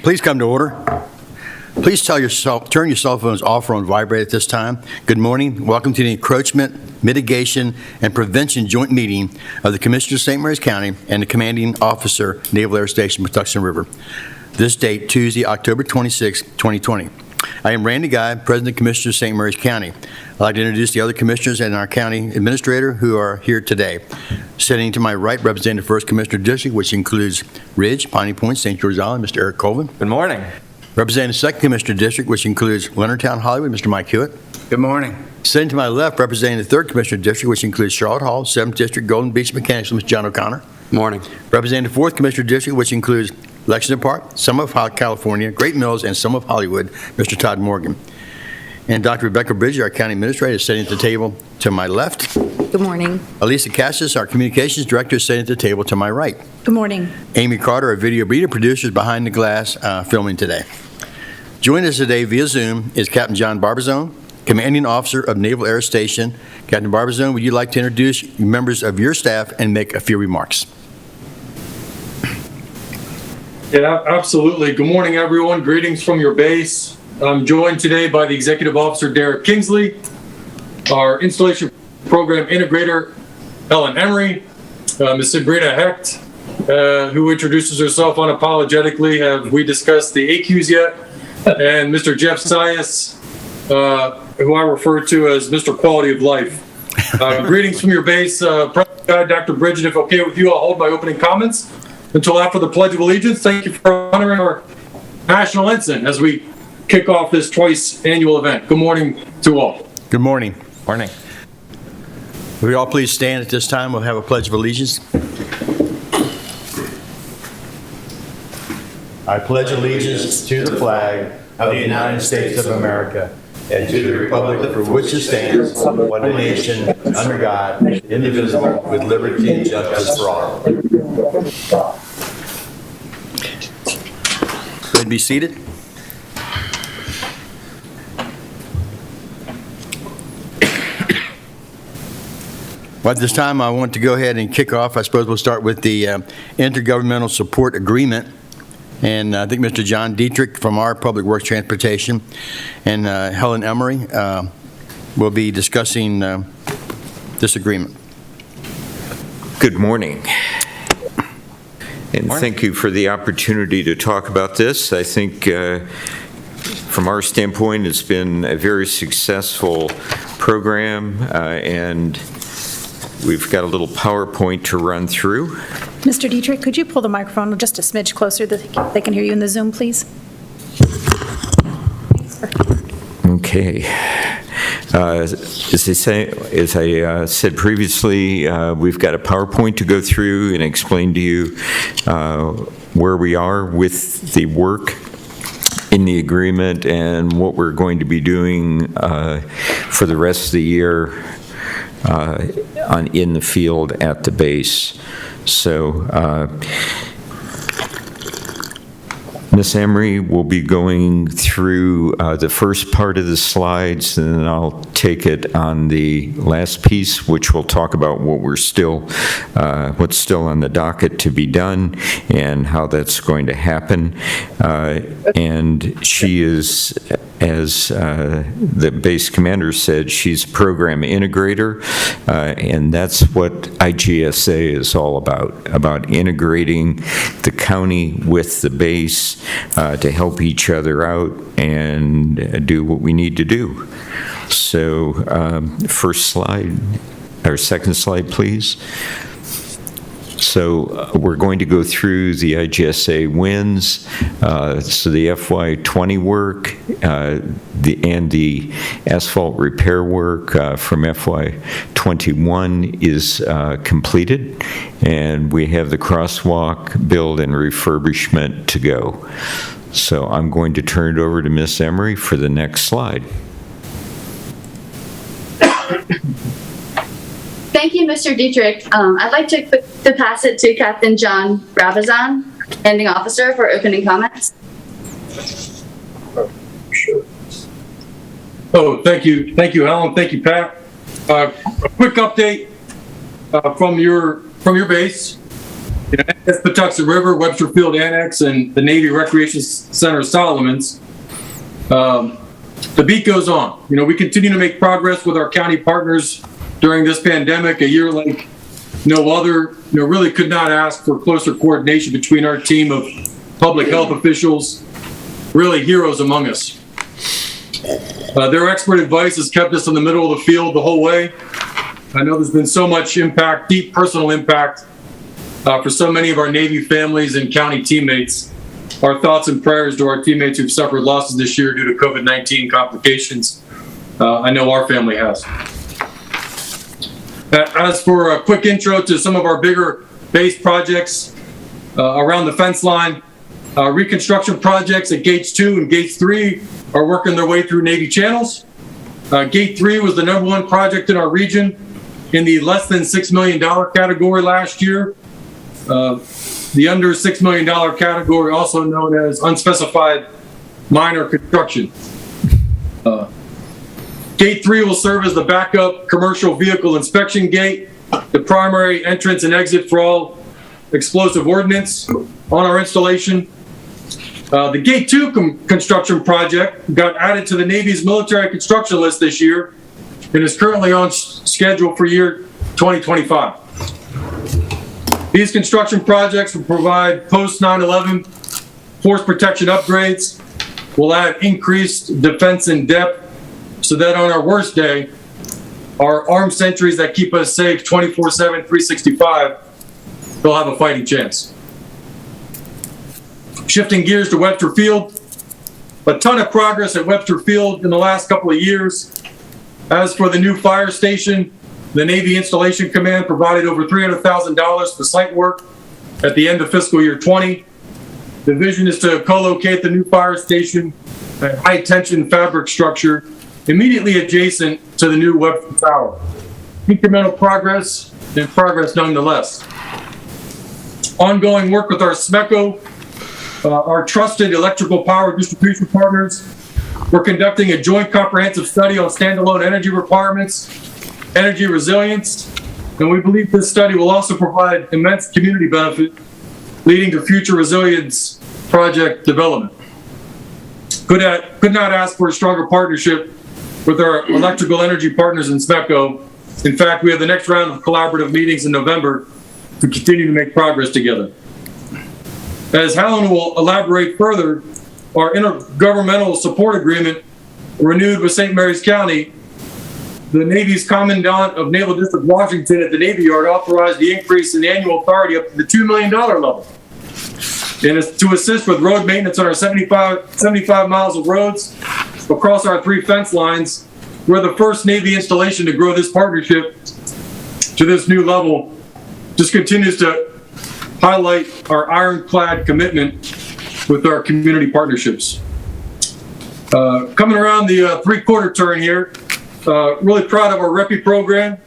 Please come to order. Please turn your cell phones off or on vibrate at this time. Good morning. Welcome to the Encroachment, Mitigation, and Prevention Joint Meeting of the Commissioners of St. Mary's County and the Commanding Officer, Naval Air Station, Patuxent River. This date, Tuesday, October 26, 2020. I am Randy Guy, President and Commissioner of St. Mary's County. I'd like to introduce the other commissioners and our county administrator who are here today. Sitting to my right, representing the 1st Commissioner District, which includes Ridge, Piney Point, St. George Island, Mr. Eric Colvin. Good morning. Representing the 2nd Commissioner District, which includes Leonardtown, Hollywood, Mr. Mike Hewitt. Good morning. Sitting to my left, representing the 3rd Commissioner District, which includes Charlotte Hall, 7th District, Golden Beach Mechanics, Mr. John O'Connor. Morning. Representing the 4th Commissioner District, which includes Lexington Park, some of California, Great Mills, and some of Hollywood, Mr. Todd Morgan. And Dr. Rebecca Bridges, our county administrator, is sitting at the table to my left. Good morning. Elisa Cassis, our communications director, is sitting at the table to my right. Good morning. Amy Carter, our video reader producer, is behind the glass filming today. Joining us today via Zoom is Captain John Barbizon, Commanding Officer of Naval Air Station. Captain Barbizon, would you like to introduce members of your staff and make a few remarks? Yeah, absolutely. Good morning, everyone. Greetings from your base. I'm joined today by the Executive Officer, Derek Kingsley, our Installation Program Integrator, Helen Emery, Ms. Sabrina Hecht, who introduces herself unapologetically. Have we discussed the AQs yet? And Mr. Jeff Sias, who I refer to as Mr. Quality of Life. Greetings from your base. President Guy, Dr. Bridget, if okay with you, I'll hold my opening comments until after the Pledge of Allegiance. Thank you for honoring our national ensign as we kick off this twice annual event. Good morning to all. Good morning. Morning. Will we all please stand at this time? We'll have a Pledge of Allegiance. I pledge allegiance to the flag of the United States of America and to the republic for which it stands, one nation, under God, indivisible, with liberty and justice for all. Go ahead and be seated. Well, at this time, I want to go ahead and kick off. I suppose we'll start with the Intergovernmental Support Agreement. And I think Mr. John Dietrich from our Public Works Transportation and Helen Emery will be discussing this agreement. Good morning. And thank you for the opportunity to talk about this. I think from our standpoint, it's been a very successful program, and we've got a little PowerPoint to run through. Mr. Dietrich, could you pull the microphone just a smidge closer that they can hear you in the Zoom, please? Okay. As I said previously, we've got a PowerPoint to go through and explain to you where we are with the work in the agreement and what we're going to be doing for the rest of the year in the field at the base. So Ms. Emery will be going through the first part of the slides, and then I'll take it on the last piece, which will talk about what's still on the docket to be done and how that's going to happen. And she is, as the base commander said, she's a program integrator, and that's what IGSA is all about integrating the county with the base to help each other out and do what we need to do. So first slide, or second slide, please. So we're going to go through the IGSA wins, so the FY20 work and the asphalt repair work from FY21 is completed, and we have the crosswalk build and refurbishment to go. So I'm going to turn it over to Ms. Emery for the next slide. Thank you, Mr. Dietrich. I'd like to pass it to Captain John Barbizon, Commanding Officer, for opening comments. Sure. Oh, thank you, Helen. Thank you, Pat. A quick update from your base. NAS Patuxent River, Webster Field Annex, and the Navy Recreation Center Solomons. The beat goes on. We continue to make progress with our county partners during this pandemic. A year like no other, really could not ask for closer coordination between our team of public health officials, really heroes among us. Their expert advice has kept us in the middle of the field the whole way. I know there's been so much impact, deep personal impact for so many of our Navy families and county teammates. Our thoughts and prayers to our teammates who've suffered losses this year due to COVID-19 complications. I know our family has. As for a quick intro to some of our bigger base projects around the fence line, reconstruction projects at Gates 2 and Gates 3 are working their way through Navy channels. Gate 3 was the #1 project in our region in the less than $6 million category last year. The under $6 million category, also known as unspecified minor construction. Gate 3 will serve as the backup commercial vehicle inspection gate, the primary entrance and exit for all explosive ordnance on our installation. The Gate 2 construction project got added to the Navy's military construction list this year and is currently on schedule for year 2025. These construction projects will provide post 9/11 force protection upgrades, will add increased defense in depth so that on our worst day, our armed sentries that keep us safe 24/7, 365, they'll have a fighting chance. Shifting gears to Webster Field, a ton of progress at Webster Field in the last couple of years. As for the new fire station, the Navy Installation Command provided over $300,000 for site work at the end of fiscal year 20. The vision is to co-locate the new fire station at high-tension fabric structure immediately adjacent to the new Webster Tower. Incremental progress, and progress nonetheless. Ongoing work with our SMECO, our trusted electrical power distribution partners. We're conducting a joint comprehensive study on standalone energy requirements, energy resilience, and we believe this study will also provide immense community benefit, leading to future resilience project development. Could not ask for a stronger partnership with our electrical energy partners in SMECO. In fact, we have the next round of collaborative meetings in November to continue to make progress together. As Helen will elaborate further, our intergovernmental support agreement renewed with St. Mary's County, the Navy's Commandant of Naval District Washington at the Navy Yard authorized the increase in annual authority up to the $2 million level. And it's to assist with road maintenance on our 75 miles of roads across our 3 fence lines. We're the first Navy installation to grow this partnership to this new level. Just continues to highlight our ironclad commitment with our community partnerships. Coming around the 3/4 turn here, really proud of our REPI program,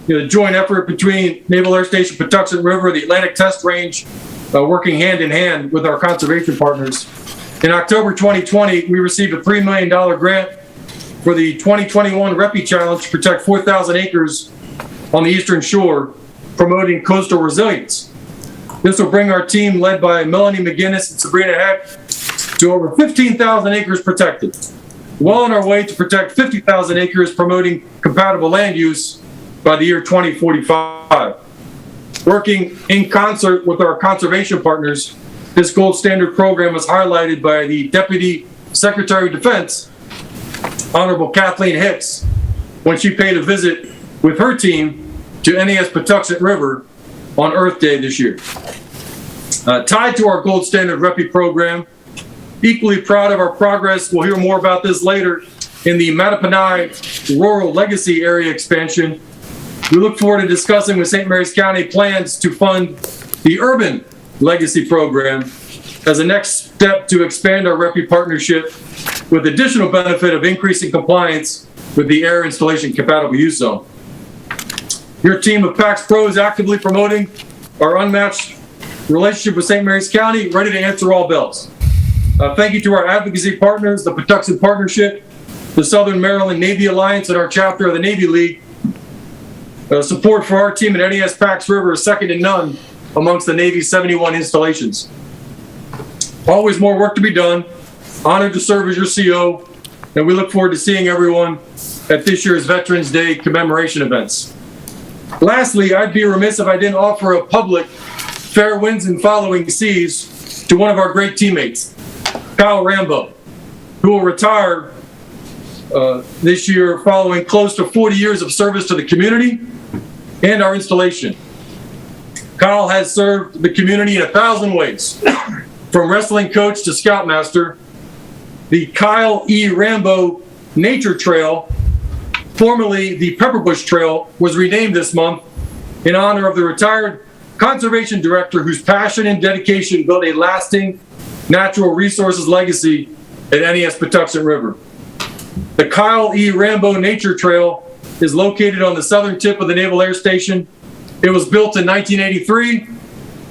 the joint effort between Naval Air Station Patuxent River, the Atlantic Test Range, working hand in hand with our conservation partners. In October 2020, we received a $3 million grant for the 2021 REPI Challenge to protect 4,000 acres on the Eastern Shore, promoting coastal resilience. This will bring our team, led by Melanie McGinnis and Sabrina Heck, to over 15,000 acres protected. Well on our way to protect 50,000 acres, promoting compatible land use by the year 2045. Working in concert with our conservation partners, this gold standard program was highlighted by the Deputy Secretary of Defense, Honorable Kathleen Hicks, when she paid a visit with her team to NAS Patuxent River on Earth Day this year. Tied to our gold standard REPI program, equally proud of our progress, we'll hear more about this later, in the Mattaponi Rural Legacy Area expansion. We look forward to discussing with St. Mary's County plans to fund the Urban Legacy Program as a next step to expand our REPI partnership with additional benefit of increasing compliance with the Air Installation Compatible Use Zone. Your team of PAX Pro is actively promoting our unmatched relationship with St. Mary's County, ready to answer all bells. Thank you to our advocacy partners, the Patuxent Partnership, the Southern Maryland Navy Alliance, and our chapter of the Navy League. Support for our team at NAS PAX River is second to none, amongst the Navy's 71 installations. Always more work to be done. Honored to serve as your CO, and we look forward to seeing everyone at this year's Veterans Day commemoration events. Lastly, I'd be remiss if I didn't offer a public fair winds and following seas to one of our great teammates, Kyle Rambo, who will retire this year following close to 40 years of service to the community and our installation. Kyle has served the community in 1,000 ways, from wrestling coach to scoutmaster. The Kyle E. Rambo Nature Trail, formerly the Pepperbush Trail, was renamed this month in honor of the retired conservation director whose passion and dedication built a lasting natural resources legacy at NES Patuxent River. The Kyle E. Rambo Nature Trail is located on the southern tip of the Naval Air Station. It was built in 1983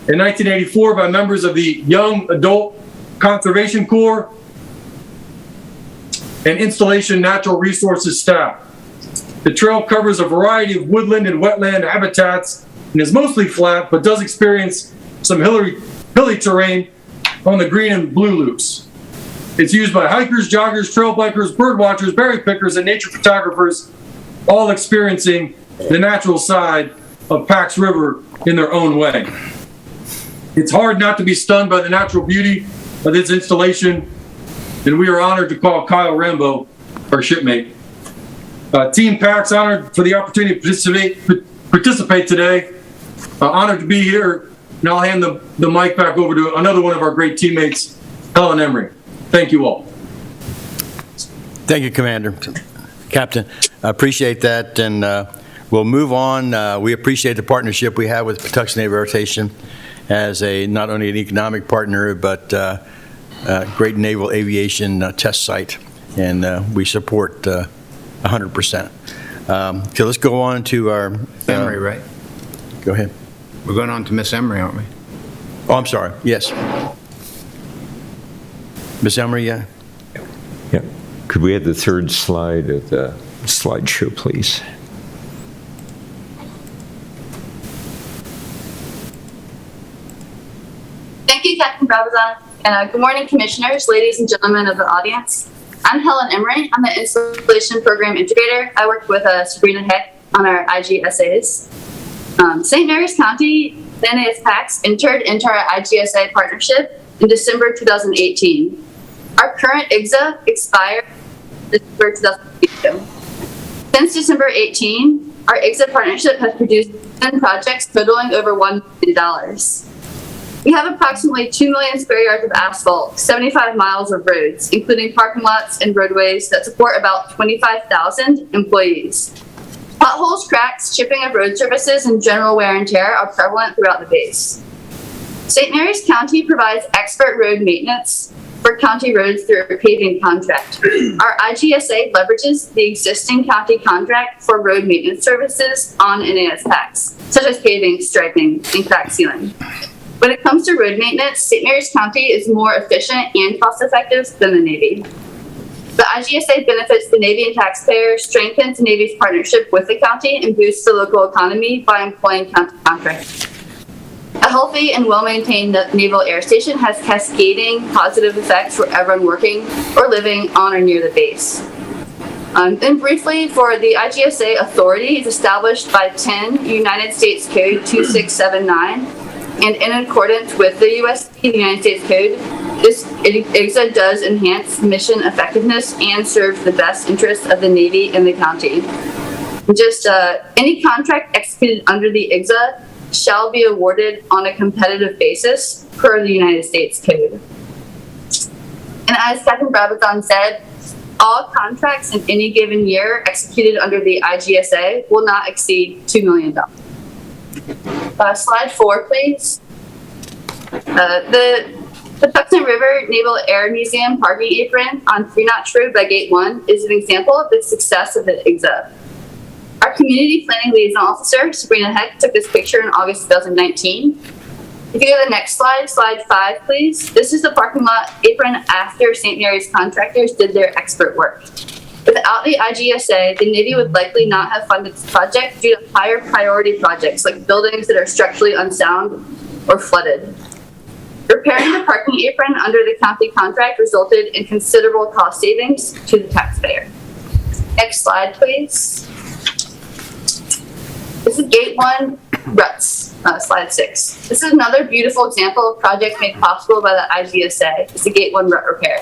and 1984 by members of the Young Adult Conservation Corps and Installation Natural Resources staff. The trail covers a variety of woodland and wetland habitats and is mostly flat, but does experience some hilly terrain on the green and blue loops. It's used by hikers, joggers, trail bikers, bird watchers, berry pickers, and nature photographers, all experiencing the natural side of Pax River in their own way. It's hard not to be stunned by the natural beauty of this installation, and we are honored to call Kyle Rambo our shipmate. Team Pax, honored for the opportunity to participate today. Honored to be here, and I'll hand the mic back over to another one of our great teammates, Helen Emery. Thank you all. Thank you, Commander. Captain, I appreciate that, and we'll move on. We appreciate the partnership we have with Patuxent Naval Air Station as not only an economic partner, but great naval aviation test site, and we support 100%. So let's go on to our... Emery, right? Go ahead. We're going on to Miss Emery, aren't we? Oh, I'm sorry. Yes. Ms. Emery, yeah? Yeah. Could we have the third slide of the slideshow, please? Thank you, Captain Brabazon. Good morning, commissioners, ladies and gentlemen of the audience. I'm Helen Emery. I'm the Installation Program Integrator. I work with Sabrina Heck on our IGSAs. St. Mary's County, the NAS PAX, entered into our IGSA partnership in December 2018. Our current IGSA expired December 2022. Since December 18, our IGSA partnership has produced 10 projects totaling over $1 million. We have approximately 2 million square yards of asphalt, 75 miles of roads, including parking lots and roadways that support about 25,000 employees. Potholes, cracks, chipping of road surfaces, and general wear and tear are prevalent throughout the base. St. Mary's County provides expert road maintenance for county roads through a paving contract. Our IGSA leverages the existing county contract for road maintenance services on NAS PAX, such as paving, striping, and crack sealing. When it comes to road maintenance, St. Mary's County is more efficient and cost-effective than the Navy. The IGSA benefits the Navy and taxpayers, strengthens the Navy's partnership with the county, and boosts the local economy by employing county contractors. A healthy and well-maintained Naval Air Station has cascading positive effects for everyone working or living on or near the base. And briefly, for the IGSA authority is established by 10 United States Code 2679, and in accordance with the the United States Code, this IGSA does enhance mission effectiveness and serves the best interests of the Navy and the county. Just any contract executed under the IGSA shall be awarded on a competitive basis per the United States Code. And as Captain Brabazon said, all contracts in any given year executed under the IGSA will not exceed $2 million. Slide 4, please. The Patuxent River Naval Air Museum parking apron on 3 Notch Road by Gate 1 is an example of the success of the IGSA. Our Community Planning Liaison Officer, Sabrina Heck, took this picture in August 2019. If you go to the next slide, slide 5, please. This is the parking lot apron after St. Mary's contractors did their expert work. Without the IGSA, the Navy would likely not have funded this project due to higher priority projects like buildings that are structurally unsound or flooded. Repairing the parking apron under the county contract resulted in considerable cost savings to the taxpayer. Next slide, please. This is Gate 1 ruts, slide 6. This is another beautiful example of project made possible by the IGSA. It's the Gate 1 rut repair.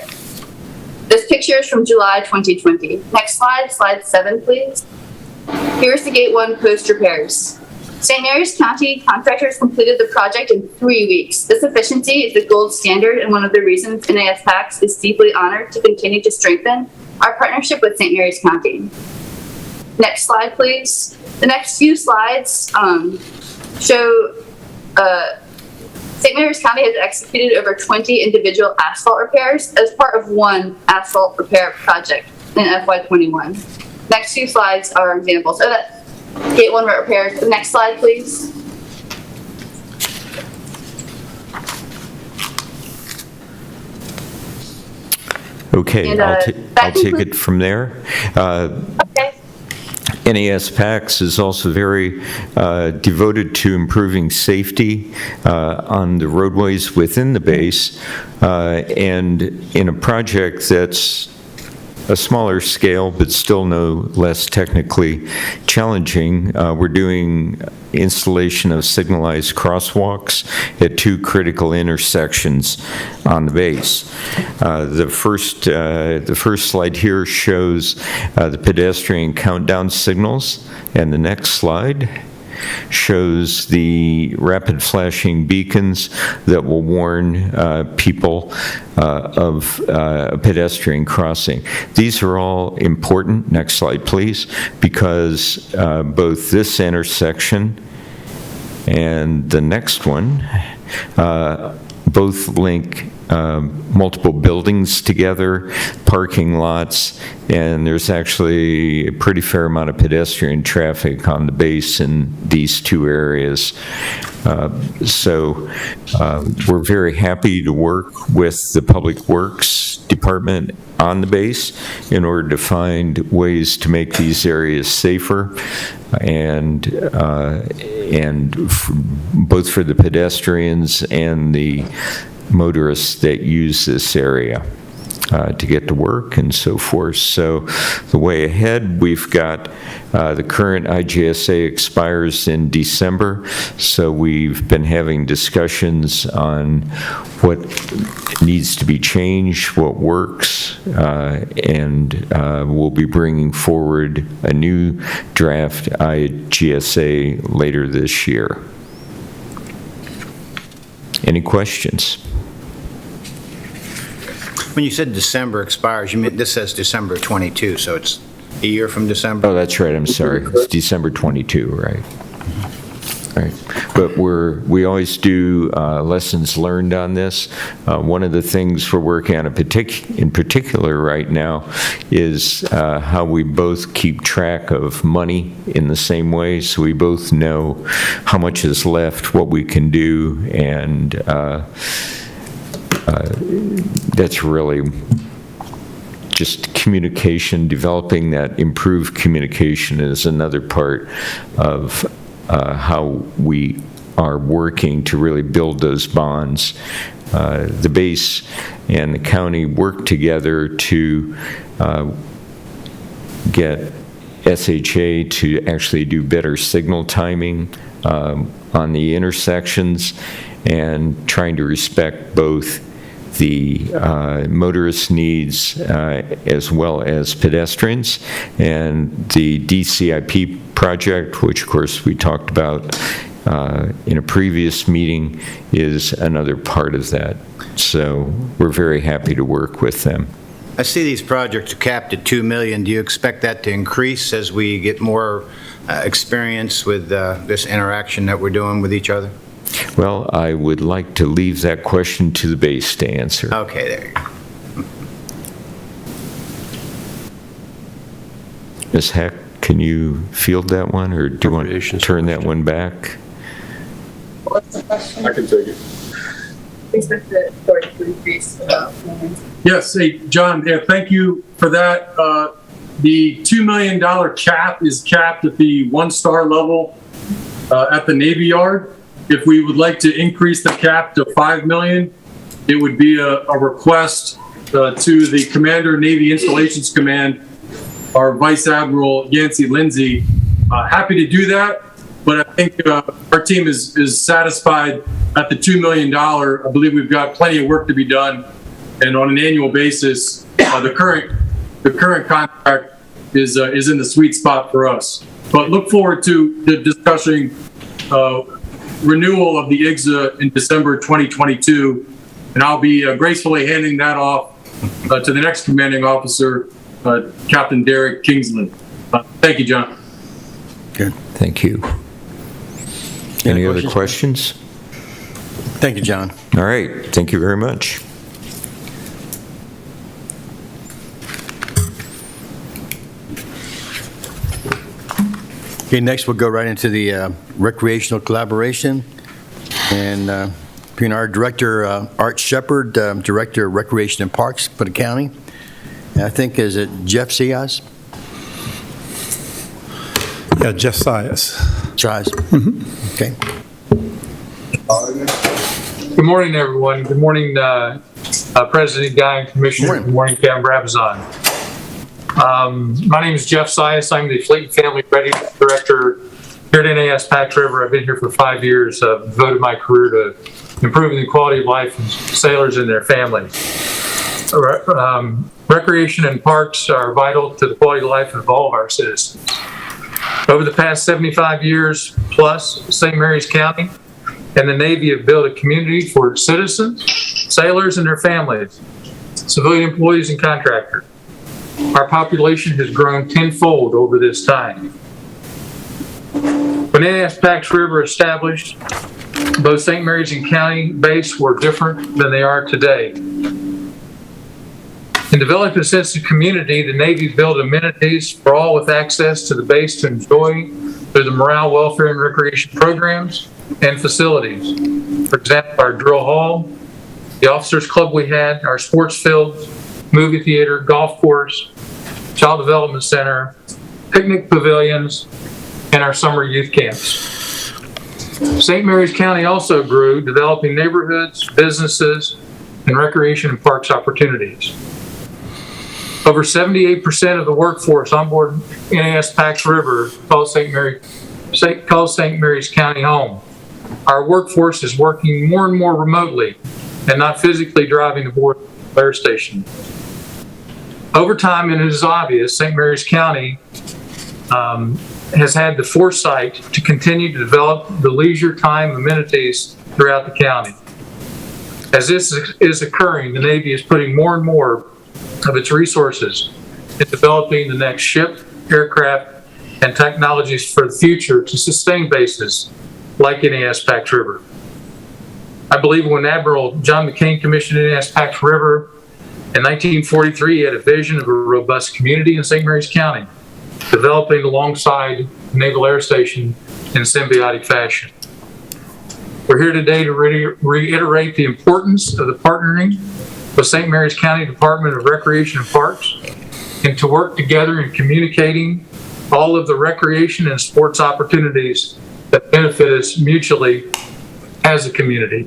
This picture is from July 2020. Next slide, slide 7, please. Here's the Gate 1 post repairs. St. Mary's County contractors completed the project in 3 weeks. This efficiency is the gold standard and one of the reasons NAS PACS is deeply honored to continue to strengthen our partnership with St. Mary's County. Next slide, please. The next few slides show St. Mary's County has executed over 20 individual asphalt repairs as part of one asphalt repair project in FY21. Next few slides are examples of that Gate 1 repairs. The next slide, please. Okay, And, I'll that take concludes- it from there. Okay. NAS PACS is also very devoted to improving safety on the roadways within the base, and in a project that's a smaller scale, but still no less technically challenging. We're doing installation of signalized crosswalks at 2 critical intersections on the base. The first slide here shows the pedestrian countdown signals, and the next slide shows the rapid flashing beacons that will warn people of a pedestrian crossing. These are all important, next slide please, because both this intersection and the next one both link multiple buildings together, parking lots, and there's actually a pretty fair amount of pedestrian traffic on the base in these 2 areas. So we're very happy to work with the Public Works Department on the base in order to find ways to make these areas safer and both for the pedestrians and the motorists that use this area to get to work and so forth. So the way ahead, we've got the current IGSA expires in December, so we've been having discussions on what needs to be changed, what works, and we'll be bringing forward a new draft IGSA later this year. Any questions? When you said December expires, you meant this says December 22, so it's a year from December? Oh, that's right, I'm sorry. It's December 22, right? Right. But we always do lessons learned on this. One of the things we're working on in particular right now is how we both keep track of money in the same way, so we both know how much is left, what we can do, and that's really just communication. Developing that improved communication is another part of how we are working to really build those bonds. The base and the county work together to get SHA to actually do better signal timing on the intersections and trying to respect both the motorist needs as well as pedestrians. And the DCIP project, which of course we talked about in a previous meeting, is another part of that. So we're very happy to work with them. I see these projects are capped at $2 million. Do you expect that to increase as we get more experience with this interaction that we're doing with each other? Well, I would like to leave that question to the base to answer. Okay, there you go. Ms. Heck, can you field that one, or do you want to turn that one back? What's the question? I can take it. Expect the authority to increase. Yes, hey, John, yeah, thank you for that. The $2 million cap is capped at the 1-star level at the Navy Yard. if we would like to increase the cap to 5 million, it would be a request to the Commander, Navy Installations Command, our Vice Admiral Yancey Lindsay. Happy to do that, but I think our team is satisfied at the $2 million. I believe we've got plenty of work to be done, and on an annual basis, the current contract is in the sweet spot for us. But look forward to discussing renewal of the IGZA in December 2022, and I'll be gracefully handing that off to the next commanding officer, Captain Derek Kingsley. Thank you, John. Good. Thank you. Any other questions? Thank you, John. All right, thank you very much. Okay, next we'll go right into the recreational collaboration. And between our Director, Art Shepard, Director of Recreation and Parks for the county, and I think, is it Jeff Sias? Yeah, Jeff Sias. Sias. Okay. Good morning, everyone. Good morning, President Guy and Commissioner. Good Good morning, Captain Brabazon. My name is Jeff Sias. I'm the Fleet and Family Readiness Director here at NAS Pax River. I've been here for 5 years. Devoted my career to improving the quality of life of sailors and their families. Recreation and parks are vital to the quality of life of all of our citizens. Over the past 75 years plus, St. Mary's County and the Navy have built a community for citizens, sailors, and their families, civilian employees, and contractors. Our population has grown tenfold over this time. When NAS Pax River established, both St. Mary's and County base were different than they are today. In developing a sense of community, the Navy built amenities for all with access to the base to enjoy through the morale, welfare, and recreation programs and facilities. For example, our drill hall, the officers club we had, our sports fields, movie theater, golf course, child development center, picnic pavilions, and our summer youth camps. St. Mary's County also grew, developing neighborhoods, businesses, and recreation and parks opportunities. Over 78% of the workforce on board NAS Pax River calls St. Mary's County home. Our workforce is working more and more remotely and not physically driving aboard the air station. Over time, and it is obvious, St. Mary's County has had the foresight to continue to develop the leisure time amenities throughout the county. As this is occurring, the Navy is putting more and more of its resources in developing the next ship, aircraft, and technologies for the future to sustain bases like NAS Pax River. I believe when Admiral John McCain commissioned NAS Pax River in 1943, he had a vision of a robust community in St. Mary's County, developing alongside the Naval Air Station in symbiotic fashion. We're here today to reiterate the importance of the partnering with St. Mary's County Department of Recreation and Parks, and to work together in communicating all of the recreation and sports opportunities that benefit us mutually as a community.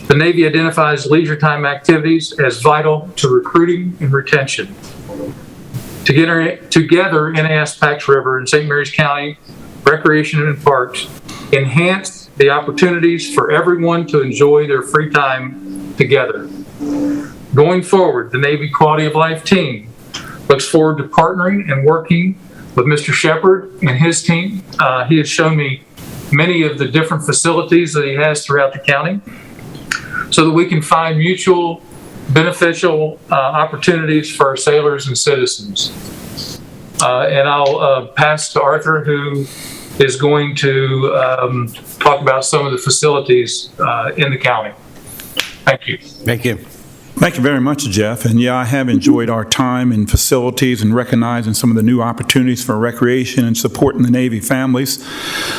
The Navy identifies leisure time activities as vital to recruiting and retention. Together, NAS Pax River and St. Mary's County Recreation and Parks enhance the opportunities for everyone to enjoy their free time together. Going forward, the Navy Quality of Life team looks forward to partnering and working with Mr. Shepard and his team. He has shown me many of the different facilities that he has throughout the county so that we can find mutual beneficial opportunities for our sailors and citizens. And I'll pass to Arthur, who is going to talk about some of the facilities in the county. Thank you. Thank you. Thank you very much, Jeff. And yeah, I have enjoyed our time in facilities and recognizing some of the new opportunities for recreation and supporting the Navy families.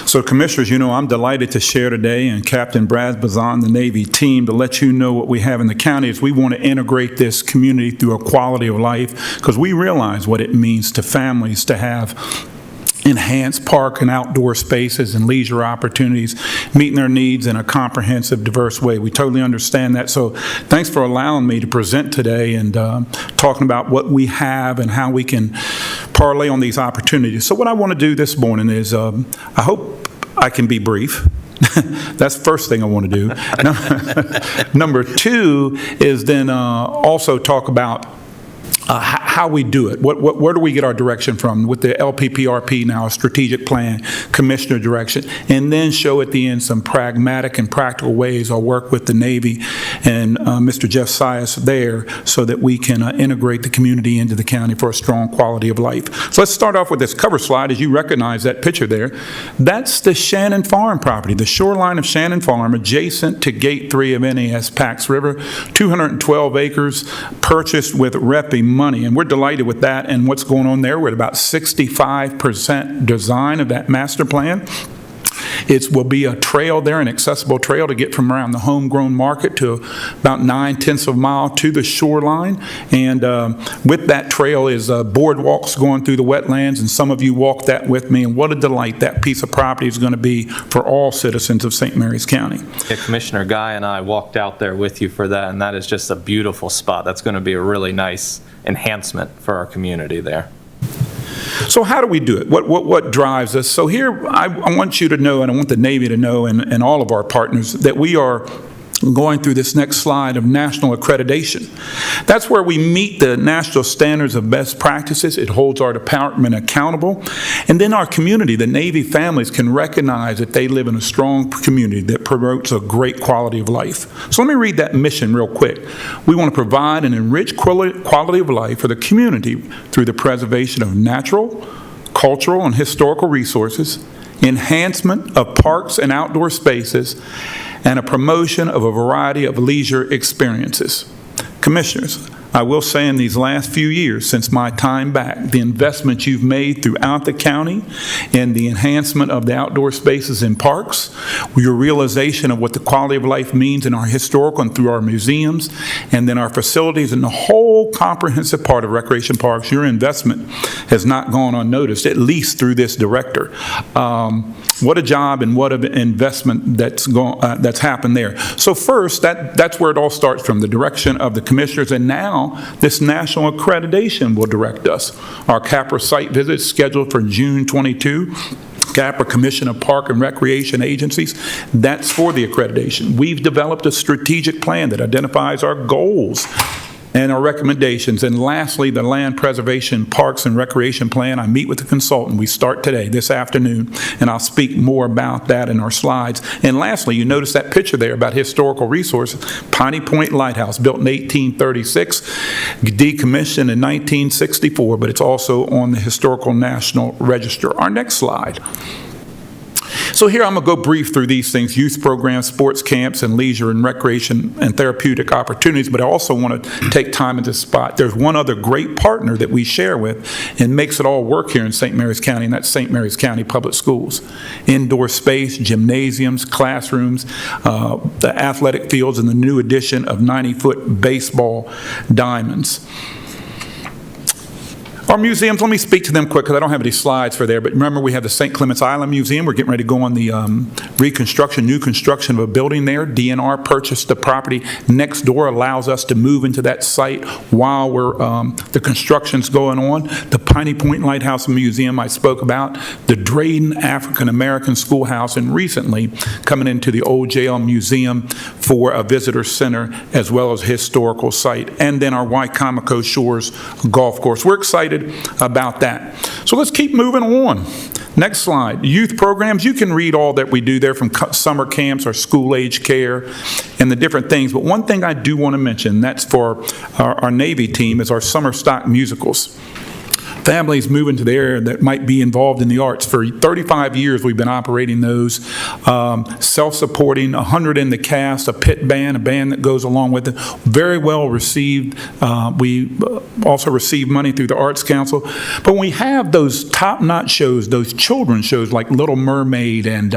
So Commissioners, you know, I'm delighted to share today, and Captain Brabazon, the Navy team, to let you know what we have in the county is we want to integrate this community through a quality of life, because we realize what it means to families to have enhance park and outdoor spaces and leisure opportunities, meeting their needs in a comprehensive, diverse way. We totally understand that. So thanks for allowing me to present today and talking about what we have and how we can parlay on these opportunities. So what I want to do this morning is, I hope I can be brief. That's the first thing I want to do. Number two is then also talk about how we do it. Where do we get our direction from with the LPPRP now, a strategic plan, commissioner direction, and then show at the end some pragmatic and practical ways. I'll work with the Navy and Mr. Jeff Sias there so that we can integrate the community into the county for a strong quality of life. So let's start off with this cover slide. As you recognize that picture there, that's the Shannon Farm property, the shoreline of Shannon Farm, adjacent to Gate 3 of NAS Pax River, 212 acres, purchased with REPI money, and we're delighted with that and what's going on there. We're at about 65% design of that master plan. It will be a trail there, an accessible trail to get from around the homegrown market to about 9/10 of a mile to the shoreline. And with that trail is boardwalks going through the wetlands, and some of you walked that with me, and what a delight that piece of property is going to be for all citizens of St. Mary's County. Yeah, Commissioner Guy and I walked out there with you for that, and that is just a beautiful spot. That's going to be a really nice enhancement for our community there. So how do we do it? What drives us? So here, I want you to know, and I want the Navy to know, and all of our partners, that we are going through this next slide of national accreditation. That's where we meet the national standards of best practices. It holds our department accountable. And then our community, the Navy families, can recognize that they live in a strong community that promotes a great quality of life. So let me read that mission real quick. We want to provide an enriched quality of life for the community through the preservation of natural, cultural, and historical resources, enhancement of parks and outdoor spaces, and a promotion of a variety of leisure experiences. Commissioners, I will say in these last few years since my time back, the investments you've made throughout the county in the enhancement of the outdoor spaces and parks, your realization of what the quality of life means in our historical and through our museums, and then our facilities and the whole comprehensive part of recreation parks, your investment has not gone unnoticed, at least through this director. What a job and what an investment that's happened there. So first, that's where it all starts from, the direction of the commissioners, and now this national accreditation will direct us. Our Capra site visit is scheduled for June 22. Capra Commission of Park and Recreation Agencies, that's for the accreditation. We've developed a strategic plan that identifies our goals and our recommendations. And lastly, the Land Preservation Parks and Recreation Plan. I meet with the consultant. We start today, this afternoon, and I'll speak more about that in our slides. And lastly, you notice that picture there about historical resources. Piney Point Lighthouse, built in 1836, decommissioned in 1964, but it's also on the Historical National Register. Our next slide. So here I'm going to go brief through these things: youth programs, sports camps, and leisure and recreation and therapeutic opportunities. But I also want to take time at this spot. There's one other great partner that we share with and makes it all work here in St. Mary's County, and that's St. Mary's County Public Schools. Indoor space, gymnasiums, classrooms, the athletic fields, and the new addition of 90-foot baseball diamonds. Our museums, let me speak to them quick because I don't have any slides for there, but remember we have the St. Clements Island Museum. We're getting ready to go on the new construction of a building there. DNR purchased the property next door, allows us to move into that site while the construction's going on. The Piney Point Lighthouse Museum I spoke about, the Drayton African American Schoolhouse, and recently coming into the Old Jail Museum for a visitor center as well as a historical site, and then our Wicomico Shores Golf Course. We're excited about that. So let's keep moving on. Next slide. Youth programs. You can read all that we do there, from summer camps or school-age care and the different things. But one thing I do want to mention, that's for our Navy team, is our summer stock musicals. Families moving to the area that might be involved in the arts. For 35 years, we've been operating those, self-supporting, 100 in the cast, a pit band, a band that goes along with it. Very well received. We also receive money through the Arts Council. But when we have those top-notch shows, those children's shows like Little Mermaid and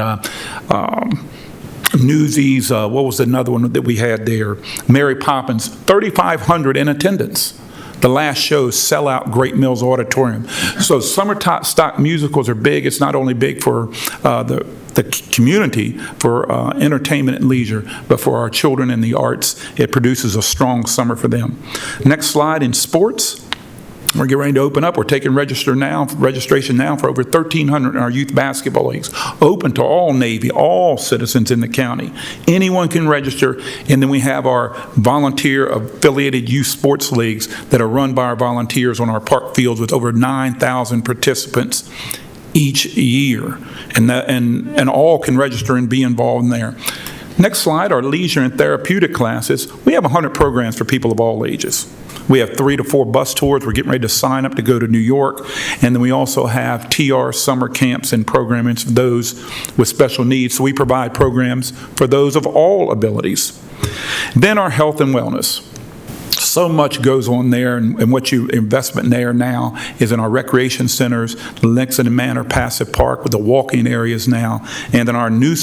Newsies, what was another one that we had there? Mary Poppins, 3,500 in attendance. the last shows sell out Great Mills Auditorium. So summer stock musicals are big. It's not only big for the community, for entertainment and leisure, but for our children in the arts. It produces a strong summer for them. Next slide, in sports. We're getting ready to open up. We're taking registration now for over 1,300 in our youth basketball leagues. Open to all Navy, all citizens in the county. Anyone can register. And then we have our volunteer affiliated youth sports leagues that are run by our volunteers on our park fields with over 9,000 participants each year. And all can register and be involved in there. Next slide, our leisure and therapeutic classes. We have 100 programs for people of all ages. We have 3 to 4 bus tours. We're getting ready to sign up to go to New York. And then we also have TR summer camps and programs for those with special needs. So we provide programs for those of all abilities. Then our health and wellness. So much goes on there, and what you investment there now is in our recreation centers, the Lexington Manor Passive Park with the walking areas now, and then our new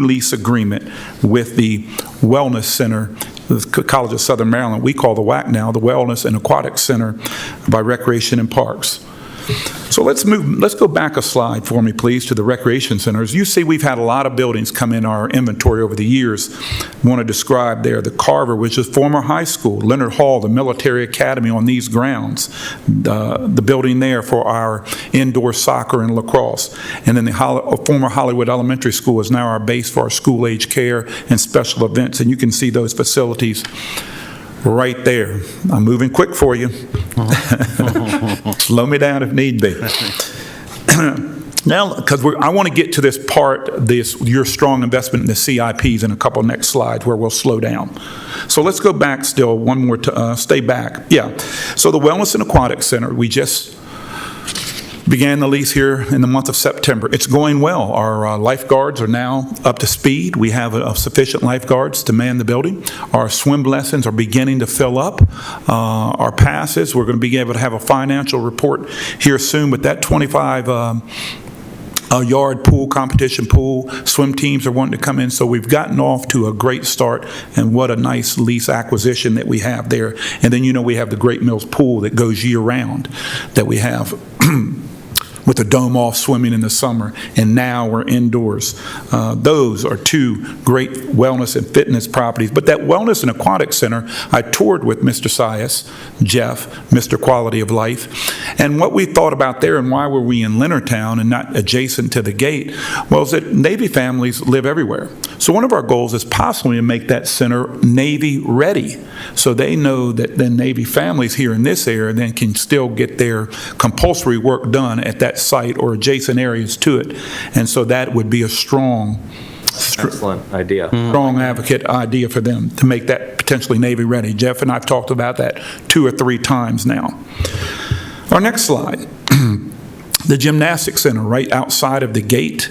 lease agreement with the Wellness Center, the College of Southern Maryland. We call the WAC now, the Wellness and Aquatic Center by Recreation and Parks. So let's go back a slide for me, please, to the recreation centers. You see we've had a lot of buildings come in our inventory over the years. I want to describe there the Carver, which is former high school, Leonard Hall, the military academy on these grounds, the building there for our indoor soccer and lacrosse. And then the former Hollywood Elementary School is now our base for our school-age care and special events. And you can see those facilities right there. I'm moving quick for you. Slow me down if need be. Now, because I want to get to this part, your strong investment in the CIPs in a couple next slides where we'll slow down. So let's go back still one more, stay back. Yeah. So the Wellness and Aquatic Center, we just began the lease here in the month of September. It's going well. Our lifeguards are now up to speed. We have sufficient lifeguards to man the building. Our swim lessons are beginning to fill up. Our passes, we're going to be able to have a financial report here soon, but that 25 yard pool, competition pool, swim teams are wanting to come in, so we've gotten off to a great start, and what a nice lease acquisition that we have there. And then we have the Great Mills pool that goes year-round that we have with the dome off swimming in the summer, and now we're indoors. Those are 2 great wellness and fitness properties. But that Wellness and Aquatic Center, I toured with Mr. Sias, Jeff, Mr. Quality of Life, and what we thought about there and why were we in Leonardtown and not adjacent to the gate, well, is that Navy families live everywhere. So one of our goals is possibly to make that center Navy ready, so they know that the Navy families here in this area then can still get their compulsory work done at that site or adjacent areas to it. And so that would be a strong idea. Strong advocate idea for them to make that potentially Navy ready. Jeff and I have talked about that 2 or 3 times now. Our next slide. The gymnastics center right outside of the gate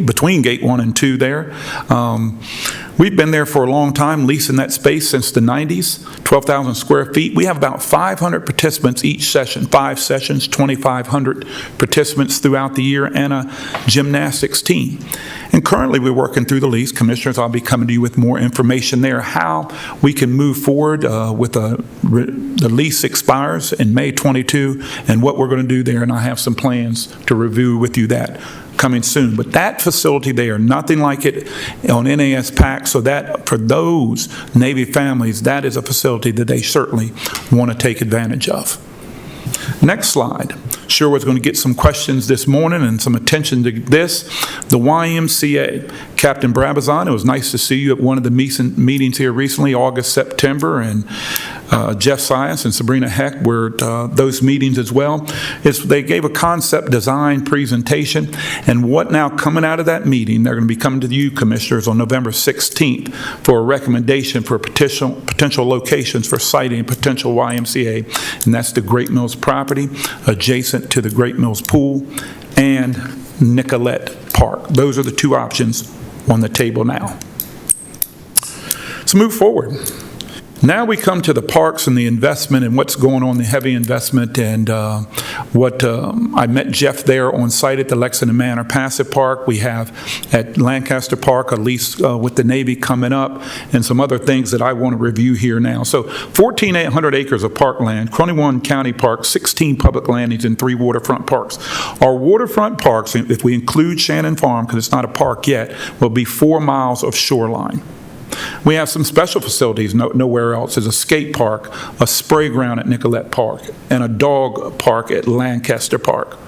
between gate 1 and 2 there. We've been there for a long time, leasing that space since the 90s, 12,000 square feet. We have about 500 participants each session, 5 sessions, 2,500 participants throughout the year, and a gymnastics team. And currently we're working through the lease. Commissioners, I'll be coming to you with more information there, how we can move forward with the lease expires in May 22, and what we're going to do there, and I have some plans to review with you that coming soon. But that facility there, nothing like it on NAS PAC, so that for those Navy families, that is a facility that they certainly want to take advantage of. Next slide. Sure was going to get some questions this morning and some attention to this. The YMCA. Captain Brabazon, it was nice to see you at one of the meetings here recently, August, September, and Jeff Sias and Sabrina Heck were those meetings as well. They gave a concept design presentation, and what now coming out of that meeting, they're going to be coming to you, Commissioners, on November 16th for a recommendation for potential locations for siting potential YMCA, and that's the Great Mills property adjacent to the Great Mills pool and Nicolette Park. Those are the 2 options on the table now. Let's move forward. Now we come to the parks and the investment and what's going on, the heavy investment, and I met Jeff there on site at the Lexington Manor Passive Park. We have at Lancaster Park a lease with the Navy coming up, and some other things that I want to review here now. So 1,400 acres of parkland, 21 county parks, 16 public landings, and 3 waterfront parks. Our waterfront parks, if we include Shannon Farm, because it's not a park yet, will be 4 miles of shoreline. We have some special facilities nowhere else. There's a skate park, a spray ground at Nicollet Park, and a dog park at Lancaster Park.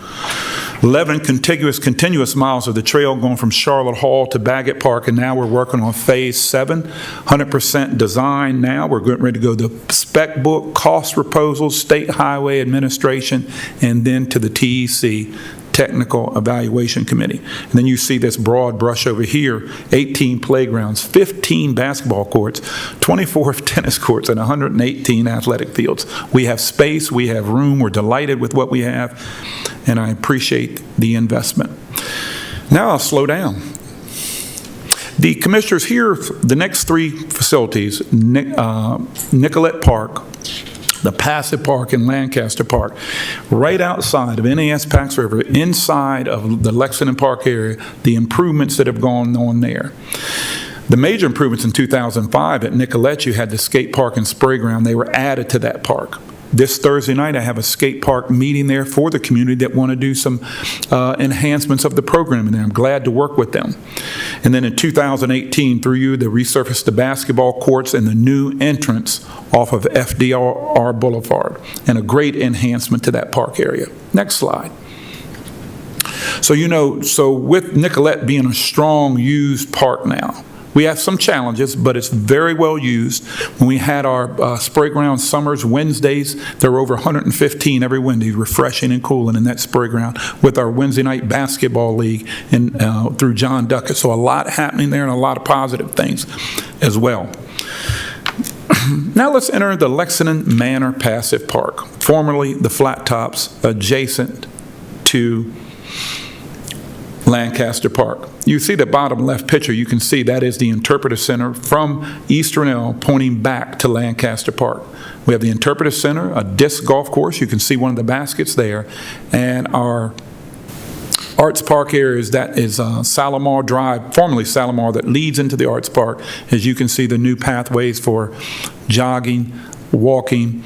11 continuous miles of the trail going from Charlotte Hall to Baggett Park, and now we're working on Phase 7, 100% design now. We're getting ready to go to the spec book, cost proposals, State Highway Administration, and then to the TEC, Technical Evaluation Committee. And then you see this broad brush over here, 18 playgrounds, 15 basketball courts, 24 tennis courts, and 118 athletic fields. We have space, we have room, we're delighted with what we have, and I appreciate the investment. Now I'll slow down. The commissioners here, the next 3 facilities, Nicollet Park, the Passive Park in Lancaster Park, right outside of NAS Pax River, inside of the Lexington Park area, the improvements that have gone on there. The major improvements in 2005 at Nicollet, you had the skate park and spray ground. They were added to that park. This Thursday night, I have a skate park meeting there for the community that want to do some enhancements of the program, and I'm glad to work with them. And then in 2018, through you, they resurfaced the basketball courts and the new entrance off of FDR Boulevard, and a great enhancement to that park area. Next slide. So with Nicollet being a strong used park now, we have some challenges, but it's very well used. When we had our spray ground summers, Wednesdays, there were over 115 every Wednesday, refreshing and cooling in that spray ground with our Wednesday night basketball league and through John Duckett. So a lot happening there and a lot of positive things as well. Now let's enter the Lexington Manor Passive Park, formerly the Flat Tops, adjacent to Lancaster Park. You see the bottom left picture, you can see that is the Interpretive Center from Eastern L pointing back to Lancaster Park. We have the Interpretive Center, a disc golf course, you can see one of the baskets there, and our Arts Park area that is Salomar Drive, formerly Salomar, that leads into the Arts Park. As you can see, the new pathways for jogging, walking,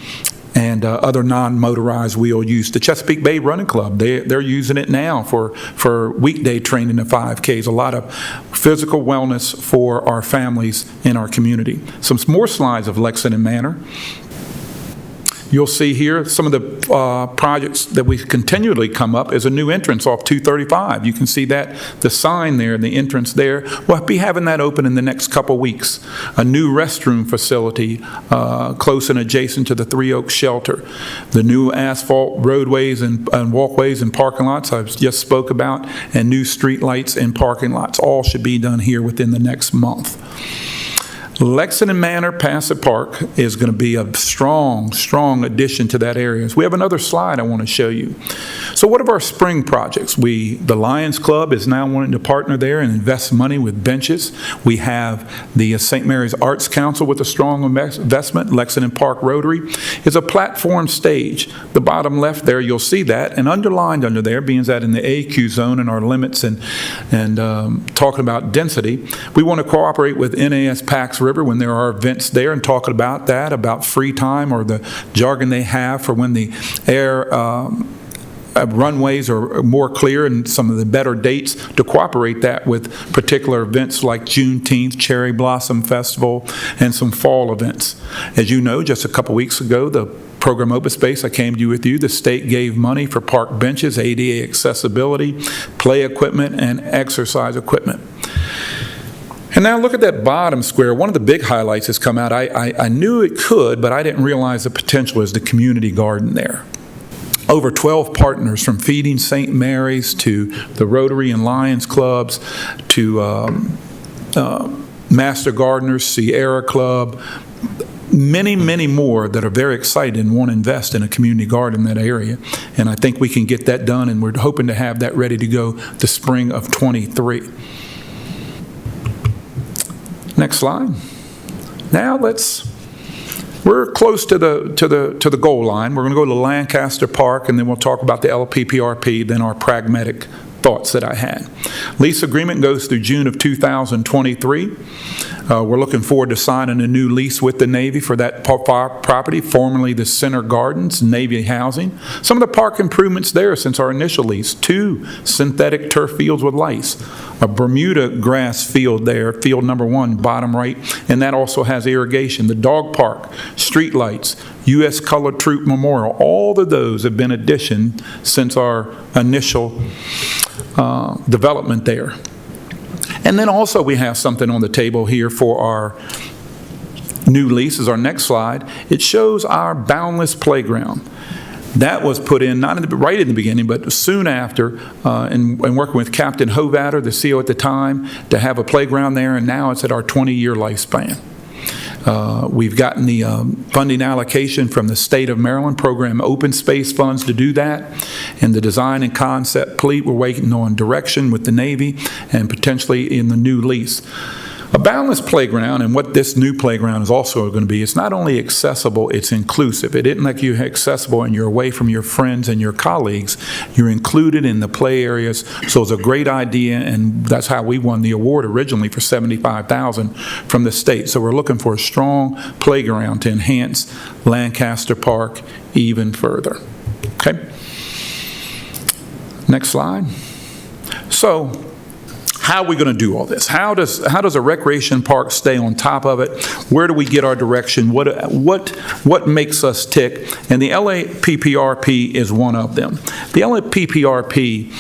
and other non-motorized wheel use. The Chesapeake Bay Running Club, they're using it now for weekday training of 5Ks. A lot of physical wellness for our families in our community. Some more slides of Lexington Manor. You'll see here some of the projects that we continually come up as a new entrance off 235. You can see that, the sign there, the entrance there. We'll be having that open in the next couple weeks. A new restroom facility close and adjacent to the Three Oaks Shelter. The new asphalt roadways and walkways and parking lots I just spoke about, and new street lights and parking lots. All should be done here within the next month. Lexington Manor Passive Park is going to be a strong addition to that area. So we have another slide I want to show you. So what of our spring projects? The Lions Club is now wanting to partner there and invest money with benches. We have the St. Mary's Arts Council with a strong investment. Lexington Park Rotary is a platform stage. The bottom left there, you'll see that, and underlined under there, being that in the AQ zone and our limits and talking about density, we want to cooperate with NAS Pax River when there are events there and talking about that, about free time or the jargon they have for when the air runways are more clear and some of the better dates to cooperate that with particular events like Juneteenth, Cherry Blossom Festival, and some fall events. As you know, just a couple weeks ago, the program Open Space, I came to you with you, the state gave money for park benches, ADA accessibility, play equipment, and exercise equipment. And now look at that bottom square. One of the big highlights has come out. I knew it could, but I didn't realize the potential is the community garden there. Over 12 partners, from Feeding St. Mary's to the Rotary and Lions Clubs to Master Gardeners, Sierra Club, many more that are very excited and want to invest in a community garden in that area. And I think we can get that done, and we're hoping to have that ready to go the spring of '23. Next slide. Now let's We're close to the goal line. We're going to go to Lancaster Park, and then we'll talk about the LPPRP, then our pragmatic thoughts that I had. Lease agreement goes through June of 2023. We're looking forward to signing a new lease with the Navy for that property, formerly the Center Gardens Navy Housing. Some of the park improvements there since our initial lease: 2 synthetic turf fields with lice, a Bermuda grass field there, field number 1, bottom right, and that also has irrigation. The dog park, street lights, U.S. Colored Troop Memorial, all of those have been additions since our initial development there. And then also we have something on the table here for our new lease, is our next slide. It shows our boundless playground. That was put in, not right in the beginning, but soon after, and working with Captain Hovatter, the CO at the time, to have a playground there, and now it's at our 20-year lifespan. We've gotten the funding allocation from the state of Maryland program open space funds to do that. And the design and concept complete. We're waiting on direction with the Navy and potentially in the new lease. A boundless playground, and what this new playground is also going to be, it's not only accessible, it's inclusive. It isn't like you're accessible and you're away from your friends and your colleagues. You're included in the play areas, so it's a great idea, and that's how we won the award originally for $75,000 from the state. So we're looking for a strong playground to enhance Lancaster Park even further. Okay. Next slide. So, how are we going to do all this? How does a recreation park stay on top of it? Where do we get our direction? What makes us tick? And the LAPPRP is one of them. The LAPPRP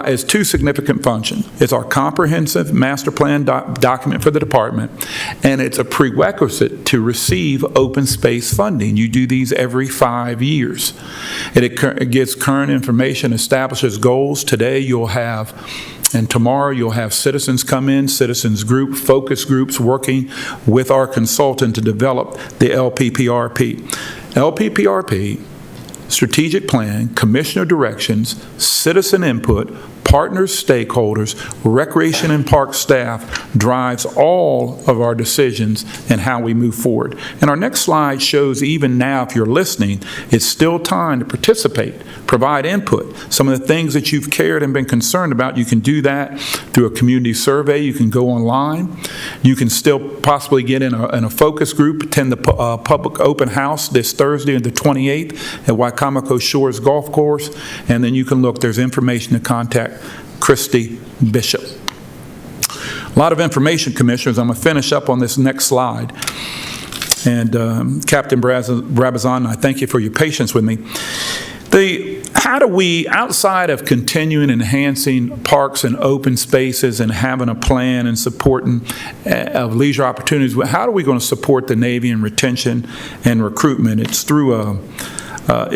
has 2 significant functions. It's our comprehensive master plan document for the department, and it's a prerequisite to receive open space funding. You do these every 5 years. It gives current information, establishes goals. Today you'll have, and tomorrow you'll have citizens come in, citizens group, focus groups working with our consultant to develop the LPPRP. LPPRP, strategic plan, commissioner directions, citizen input, partners, stakeholders, recreation and park staff drives all of our decisions and how we move forward. And our next slide shows, even now, if you're listening, it's still time to participate, provide input. Some of the things that you've cared and been concerned about, you can do that through a community survey. You can go online. You can still possibly get in a focus group, attend the public open house this Thursday, the 28th, at Wicomico Shores Golf Course, and then you can look, there's information to contact Christy Bishop. A lot of information, Commissioners. I'm going to finish up on this next slide. And Captain Brabazon, I thank you for your patience with me. How do we, outside of continuing enhancing parks and open spaces and having a plan and supporting of leisure opportunities, how are we going to support the Navy in retention and recruitment? It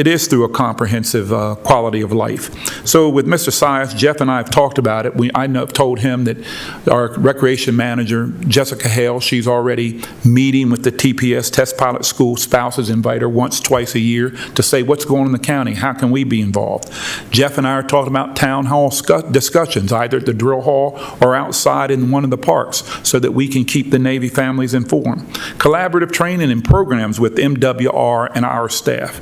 is through a comprehensive quality of life. So with Mr. Sias, Jeff and I have talked about it. I've told him that our recreation manager, Jessica Hale, she's already meeting with the TPS Test Pilot School spouses, invite her once, twice a year to say what's going on in the county, how can we be involved. Jeff and I are talking about town hall discussions, either at the drill hall or outside in one of the parks, so that we can keep the Navy families informed. Collaborative training and programs with MWR and our staff.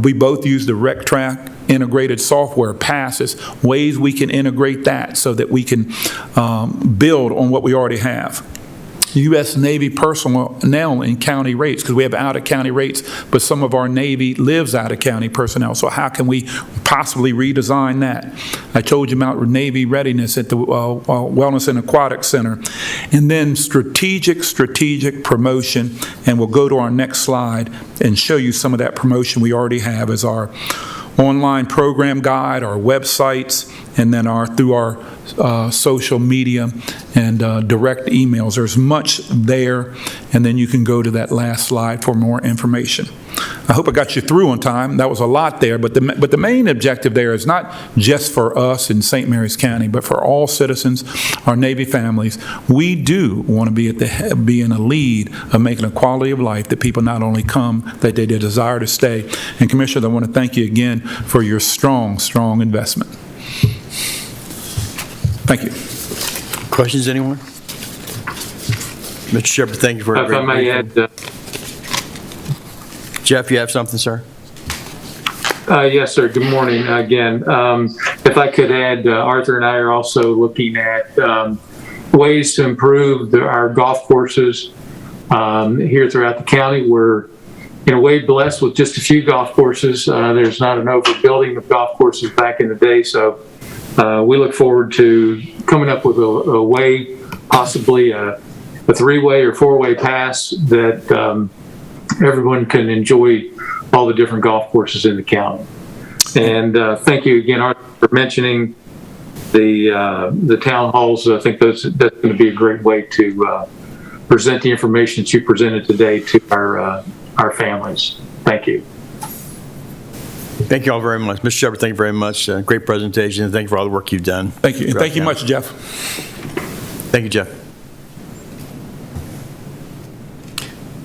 We both use the RecTrack integrated software, passes, ways we can integrate that so that we can build on what we already have. U.S. Navy personnel in county rates, because we have out-of-county rates, but some of our Navy lives out-of-county personnel. So how can we possibly redesign that? I told you about Navy readiness at the Wellness and Aquatic Center. And then strategic promotion, and we'll go to our next slide and show you some of that promotion we already have as our online program guide, our websites, and then through our social media and direct emails. There's much there, and then you can go to that last slide for more information. I hope I got you through on time. That was a lot there, but the main objective there is not just for us in St. Mary's County, but for all citizens, our Navy families. We do want to be in a lead of making a quality of life that people not only come, that they desire to stay. And Commissioner, I want to thank you again for your strong investment. Thank you. Questions, anyone? Mr. Shepard, thank you for a If I great may briefing. add, Jeff, you have something, sir? Yes, sir. Good morning again. If I could add, Arthur and I are also looking at ways to improve our golf courses here throughout the county. We're in a way blessed with just a few golf courses. There's not an overbuilding of golf courses back in the day, so we look forward to coming up with a way, possibly a three-way or four-way pass that everyone can enjoy all the different golf courses in the county. And thank you again, Arthur, for mentioning the town halls. I think that's going to be a great way to present the information that you presented today to our families. Thank you. Thank you all very much. Mr. Shepard, thank you very much. Great presentation, and thank you for all the work you've done. Thank you. Thank you much, Jeff. Thank you, Jeff.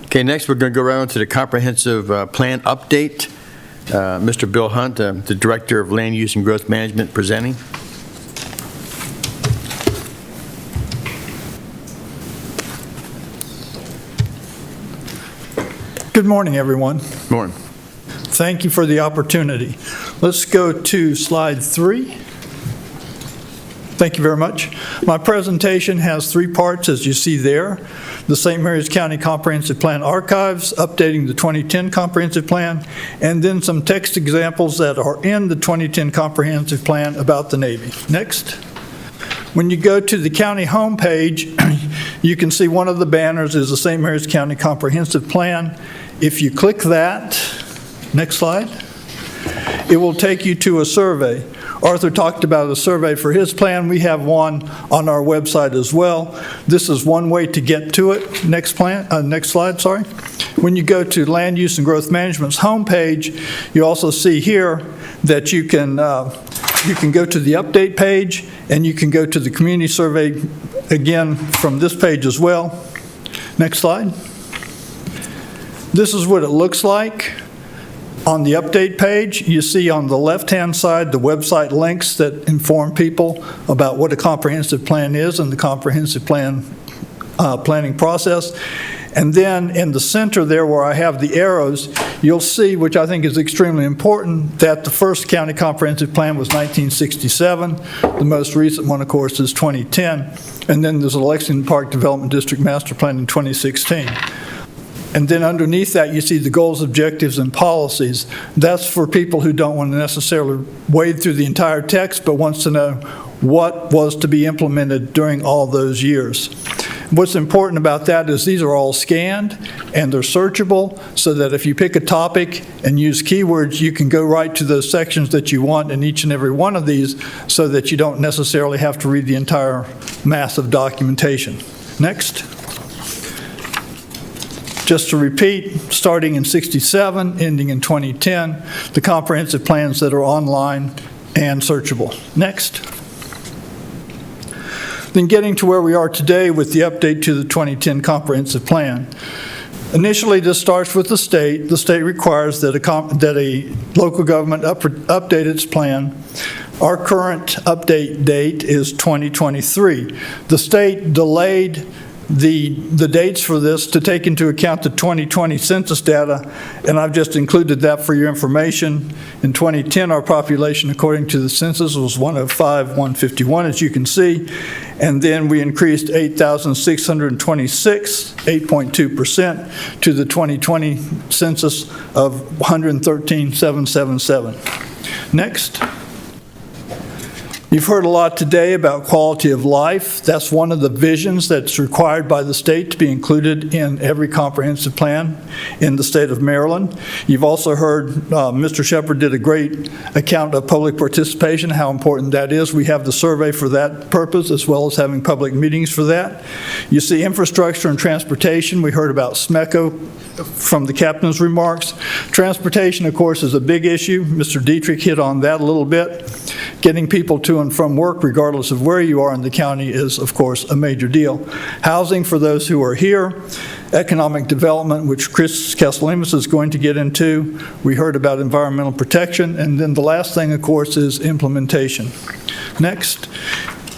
Okay, next we're going to go around to the comprehensive plan update. Mr. Bill Hunt, the Director of Land Use and Growth Management, presenting. Good morning, everyone. Morning. Thank you for the opportunity. Let's go to slide 3. Thank you very much. My presentation has 3 parts, as you see there. The St. Mary's County Comprehensive Plan Archives, updating the 2010 Comprehensive Plan, and then some text examples that are in the 2010 Comprehensive Plan about the Navy. Next. When you go to the county homepage, you can see one of the banners is the St. Mary's County Comprehensive Plan. If you click that, next slide, it will take you to a survey. Arthur talked about a survey for his plan. We have one on our website as well. This is one way to get to it. Next slide, sorry. When you go to Land Use and Growth Management's homepage, you also see here that you can go to the update page, and you can go to the community survey again from this page as well. Next slide. This is what it looks like. On the update page, you see on the left-hand side the website links that inform people about what a comprehensive plan is and the comprehensive plan planning process. And then in the center there where I have the arrows, you'll see, which I think is extremely important, that the first county comprehensive plan was 1967. The most recent one, of course, is 2010. And then there's a Lexington Park Development District Master Plan in 2016. And then underneath that, you see the goals, objectives, and policies. That's for people who don't want to necessarily wade through the entire text, but wants to know what was to be implemented during all those years. What's important about that is these are all scanned and they're searchable, so that if you pick a topic and use keywords, you can go right to those sections that you want in each and every one of these, so that you don't necessarily have to read the entire mass of documentation. Next. Just to repeat, starting in 67, ending in 2010, the comprehensive plans that are online and searchable. Next. Then getting to where we are today with the update to the 2010 comprehensive plan. Initially, this starts with the state. The state requires that a local government update its plan. Our current update date is 2023. The state delayed the dates for this to take into account the 2020 census data, and I've just included that for your information. In 2010, our population, according to the census, was 105,151, as you can see, and then we increased 8,626, 8.2%, to the 2020 census of 113,777. Next. You've heard a lot today about quality of life. That's one of the visions that's required by the state to be included in every comprehensive plan in the state of Maryland. You've also heard Mr. Shepard did a great account of public participation, how important that is. We have the survey for that purpose, as well as having public meetings for that. You see infrastructure and transportation. We heard about SMECO from the captain's remarks. Transportation, of course, is a big issue. Mr. Dietrich hit on that a little bit. Getting people to and from work, regardless of where you are in the county, is, of course, a major deal. Housing for those who are here. Economic development, which Chris Castellanos is going to get into. We heard about environmental protection. And then the last thing, of course, is implementation. Next.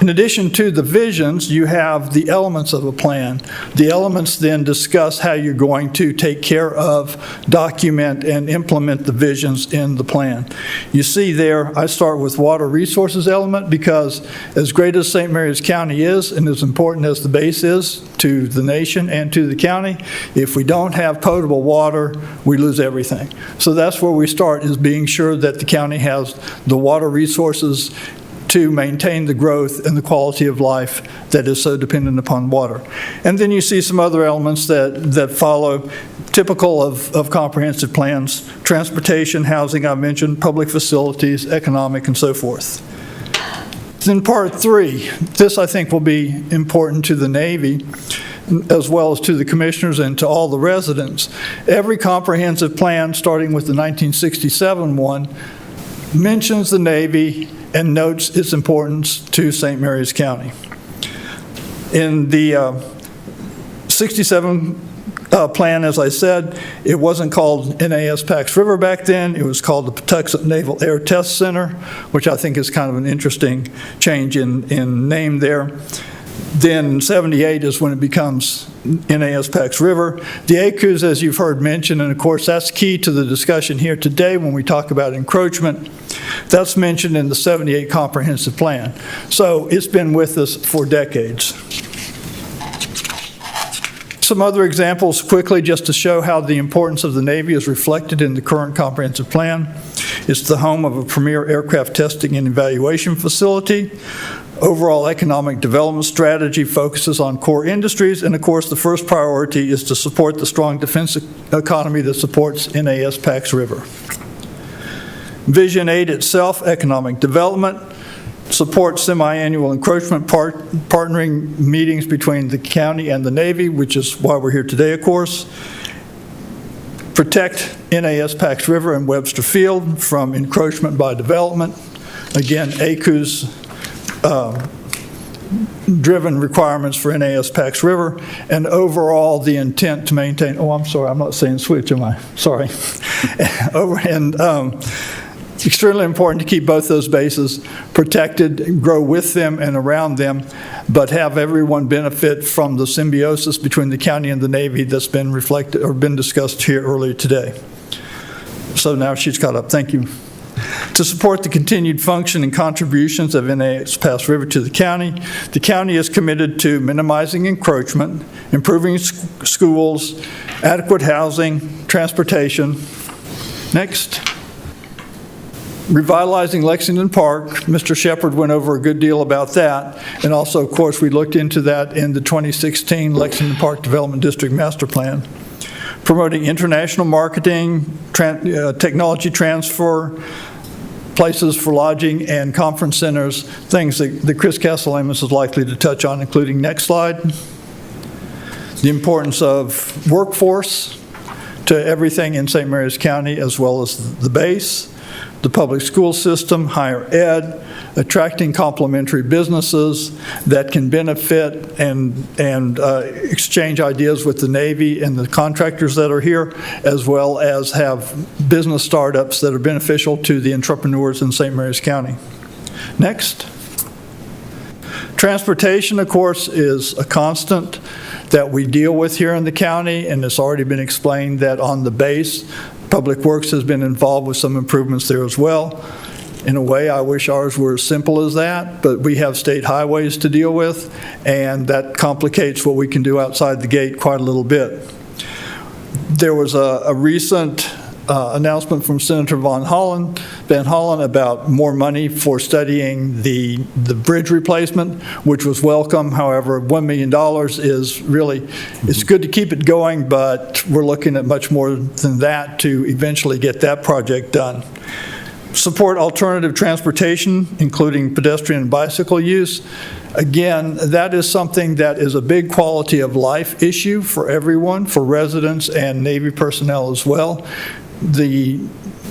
In addition to the visions, you have the elements of a plan. The elements then discuss how you're going to take care of, document, and implement the visions in the plan. You see there, I start with water resources element because as great as St. Mary's County is and as important as the base is to the nation and to the county, if we don't have potable water, we lose everything. So that's where we start, is being sure that the county has the water resources to maintain the growth and the quality of life that is so dependent upon water. And then you see some other elements that follow, typical of comprehensive plans: transportation, housing, I mentioned, public facilities, economic, and so forth. Then part 3, this I think will be important to the Navy as well as to the commissioners and to all the residents. Every comprehensive plan, starting with the 1967 one, mentions the Navy and notes its importance to St. Mary's County. In the 67 plan, as I said, it wasn't called NAS Pax River back then. It was called the Patuxent Naval Air Test Center, which I think is kind of an interesting change in name there. Then 78 is when it becomes NAS Pax River. The ACUs, as you've heard mentioned, and of course that's key to the discussion here today when we talk about encroachment, that's mentioned in the 78 comprehensive plan. So it's been with us for decades. Some other examples quickly just to show how the importance of the Navy is reflected in the current comprehensive plan. It's the home of a premier aircraft testing and evaluation facility. Overall economic development strategy focuses on core industries, and of course the first priority is to support the strong defense economy that supports NAS Pax River. Vision 8 itself, economic development, supports semi-annual encroachment partnering meetings between the county and the Navy, which is why we're here today, of course. Protect NAS Pax River and Webster Field from encroachment by development. Again, ACU's driven requirements for NAS Pax River, and overall the intent to maintain, oh, I'm sorry, I'm not saying switch, am I? Sorry. Extremely important to keep both those bases protected, grow with them and around them, but have everyone benefit from the symbiosis between the county and the Navy that's been reflected or been discussed here earlier today. So now she's caught up. Thank you. To support the continued function and contributions of NAS Pax River to the county is committed to minimizing encroachment, improving schools, adequate housing, transportation. Next. Revitalizing Lexington Park. Mr. Shepard went over a good deal about that. And also, of course, we looked into that in the 2016 Lexington Park Development District Master Plan. Promoting international marketing, technology transfer, places for lodging and conference centers, things that Chris Castellanos is likely to touch on, including next slide. The importance of workforce to everything in St. Mary's County as well as the base. The public school system, higher ed, attracting complementary businesses that can benefit and exchange ideas with the Navy and the contractors that are here, as well as have business startups that are beneficial to the entrepreneurs in St. Mary's County. Next. Transportation, of course, is a constant that we deal with here in the county, and it's already been explained that on the base, Public Works has been involved with some improvements there as well. In a way, I wish ours were as simple as that, but we have state highways to deal with, and that complicates what we can do outside the gate quite a little bit. There was a recent announcement from Senator Van Hollen about more money for studying the bridge replacement, which was welcome. However, $1 million is really, it's good to keep it going, but we're looking at much more than that to eventually get that project done. Support alternative transportation, including pedestrian and bicycle use. Again, that is something that is a big quality of life issue for everyone, for residents and Navy personnel as well. The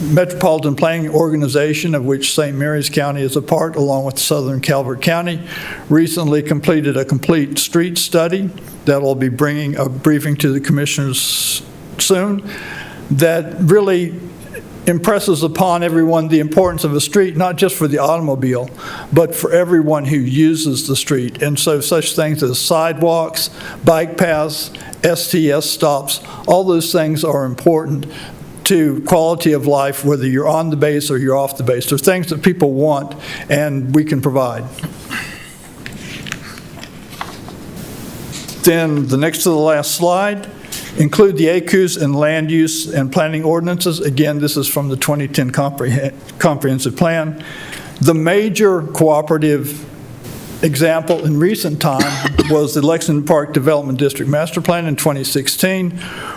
Metropolitan Planning Organization, of which St. Mary's County is a part, along with Southern Calvert County, recently completed a complete street study that will be bringing a briefing to the commissioners soon that really impresses upon everyone the importance of a street, not just for the automobile, but for everyone who uses the street. And so such things as sidewalks, bike paths, STS stops, all those things are important to quality of life, whether you're on the base or you're off the base. They're things that people want, and we can provide. Then the next to the last slide, include the ACUs and land use and planning ordinances. Again, this is from the 2010 comprehensive plan. The major cooperative example in recent time was the Lexington Park Development District Master Plan in 2016,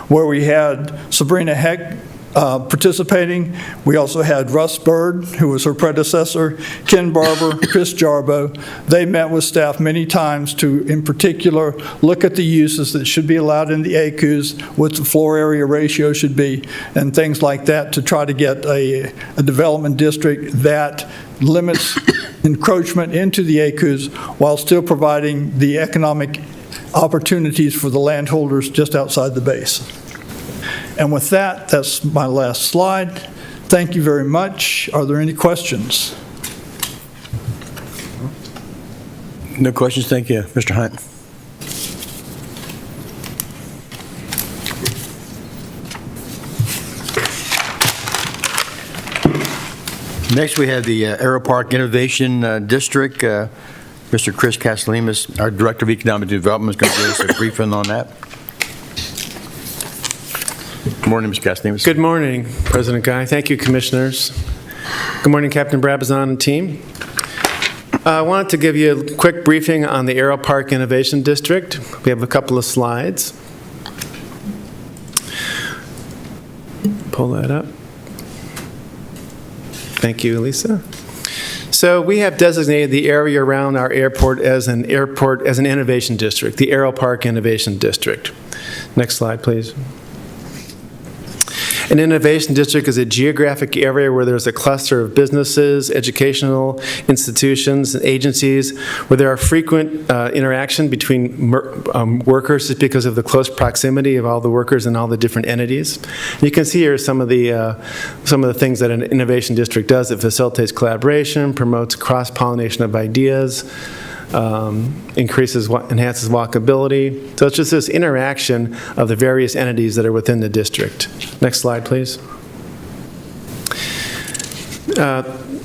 where we had Sabrina Heck participating. We also had Russ Bird, who was her predecessor, Ken Barber, Chris Jarbo. They met with staff many times to, in particular, look at the uses that should be allowed in the ACUs, what the floor area ratio should be, and things like that to try to get a development district that limits encroachment into the ACUs while still providing the economic opportunities for the landholders just outside the base. And with that, that's my last slide. Thank you very much. Are there any questions? No questions, thank you. Mr. Hunt? Next, we have the Aero Park Innovation District. Mr. Chris Castellanos, our Director of Economic Development, is going to give us a briefing on that. Good morning, Mr. Castellanos. Good morning, President Guy. Thank you, Commissioners. Good morning, Captain Brabazon and team. I wanted to give you a quick briefing on the Aero Park Innovation District. We have a couple of slides. Pull that up. Thank you, Lisa. So we have designated the area around our airport as an innovation district, the Aero Park Innovation District. Next slide, please. An innovation district is a geographic area where there's a cluster of businesses, educational institutions, and agencies where there are frequent interaction between workers just because of the close proximity of all the workers and all the different entities. And you can see here some of the things that an innovation district does. It facilitates collaboration, promotes cross-pollination of ideas, enhances walkability. So it's just this interaction of the various entities that are within the district. Next slide, please.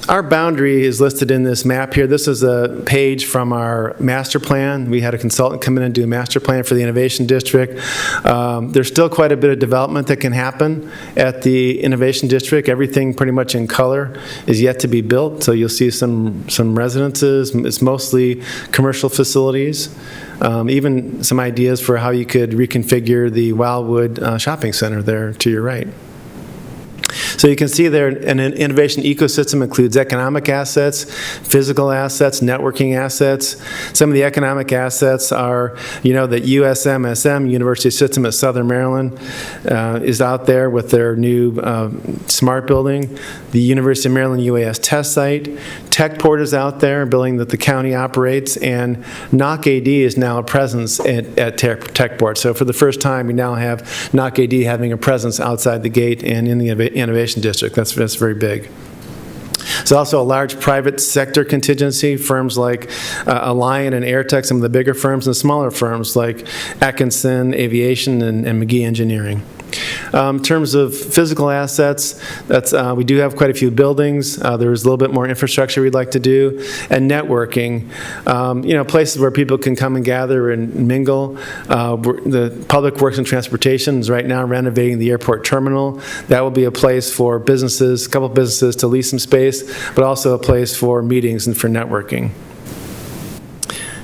Our boundary is listed in this map here. This is a page from our master plan. We had a consultant come in and do a master plan for the innovation district. There's still quite a bit of development that can happen at the innovation district. Everything pretty much in color is yet to be built. So you'll see some residences. It's mostly commercial facilities. Even some ideas for how you could reconfigure the Wildwood Shopping Center there to your right. So you can see there an innovation ecosystem includes economic assets, physical assets, networking assets. Some of the economic assets are, the USMSM, University System of Southern Maryland, is out there with their new smart building. The University of Maryland UAS test site. Techport is out there, a building that the county operates, and NOC-AD is now a presence at Techport. So for the first time, we now have NOC-AD having a presence outside the gate and in the innovation district. That's very big. There's also a large private sector contingency, firms like Alliant and Airtech, some of the bigger firms, and smaller firms like Atkinson Aviation and McGee Engineering. In terms of physical assets, we do have quite a few buildings. There's a little bit more infrastructure we'd like to do, and networking. Places where people can come and gather and mingle. The Public Works and Transportation is right now renovating the airport terminal. That will be a place for businesses, a couple of businesses to lease some space, but also a place for meetings and for networking.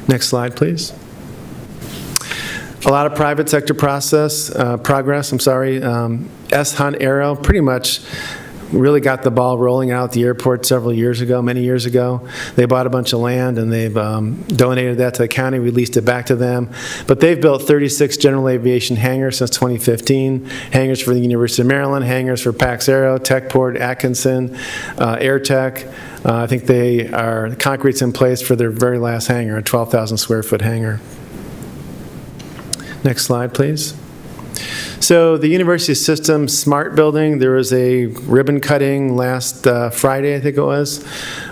Next slide, please. A lot of private sector progress. S. Hunt Aero pretty much really got the ball rolling out at the airport many years ago. They bought a bunch of land and they've donated that to the county. We leased it back to them. But they've built 36 general aviation hangars since 2015. Hangars for the University of Maryland, hangars for Pax Aero, Techport, Atkinson, Airtech. I think the concrete's in place for their very last hangar, a 12,000 square foot hangar. Next slide, please. So the University System Smart Building, there was a ribbon cutting last Friday, I think it was.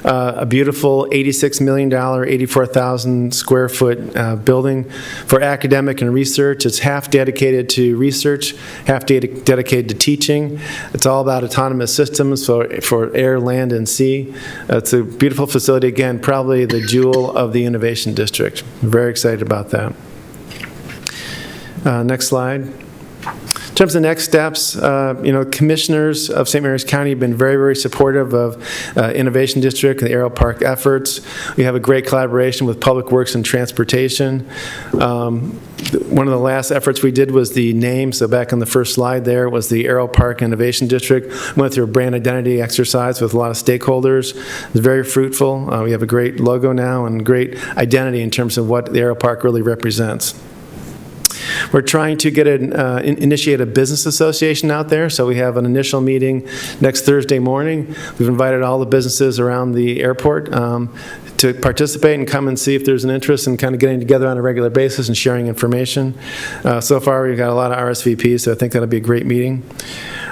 A beautiful $86 million, 84,000 square foot building for academic and research. It's half dedicated to research, half dedicated to teaching. It's all about autonomous systems for air, land, and sea. It's a beautiful facility, again, probably the jewel of the Innovation District. I'm very excited about that. Next slide. In terms of next steps, commissioners of St. Mary's County have been very, very supportive of Innovation District and the Aero Park efforts. We have a great collaboration with Public Works and Transportation. One of the last efforts we did was the name. So back on the first slide there was the Aero Park Innovation District. We went through a brand identity exercise with a lot of stakeholders. It was very fruitful. We have a great logo now and great identity in terms of what the Aero Park really represents. We're trying to initiate a business association out there, so we have an initial meeting next Thursday morning. We've invited all the businesses around the airport to participate and come and see if there's an interest in kind of getting together on a regular basis and sharing information. So far, we've got a lot of RSVPs, so I think that'll be a great meeting.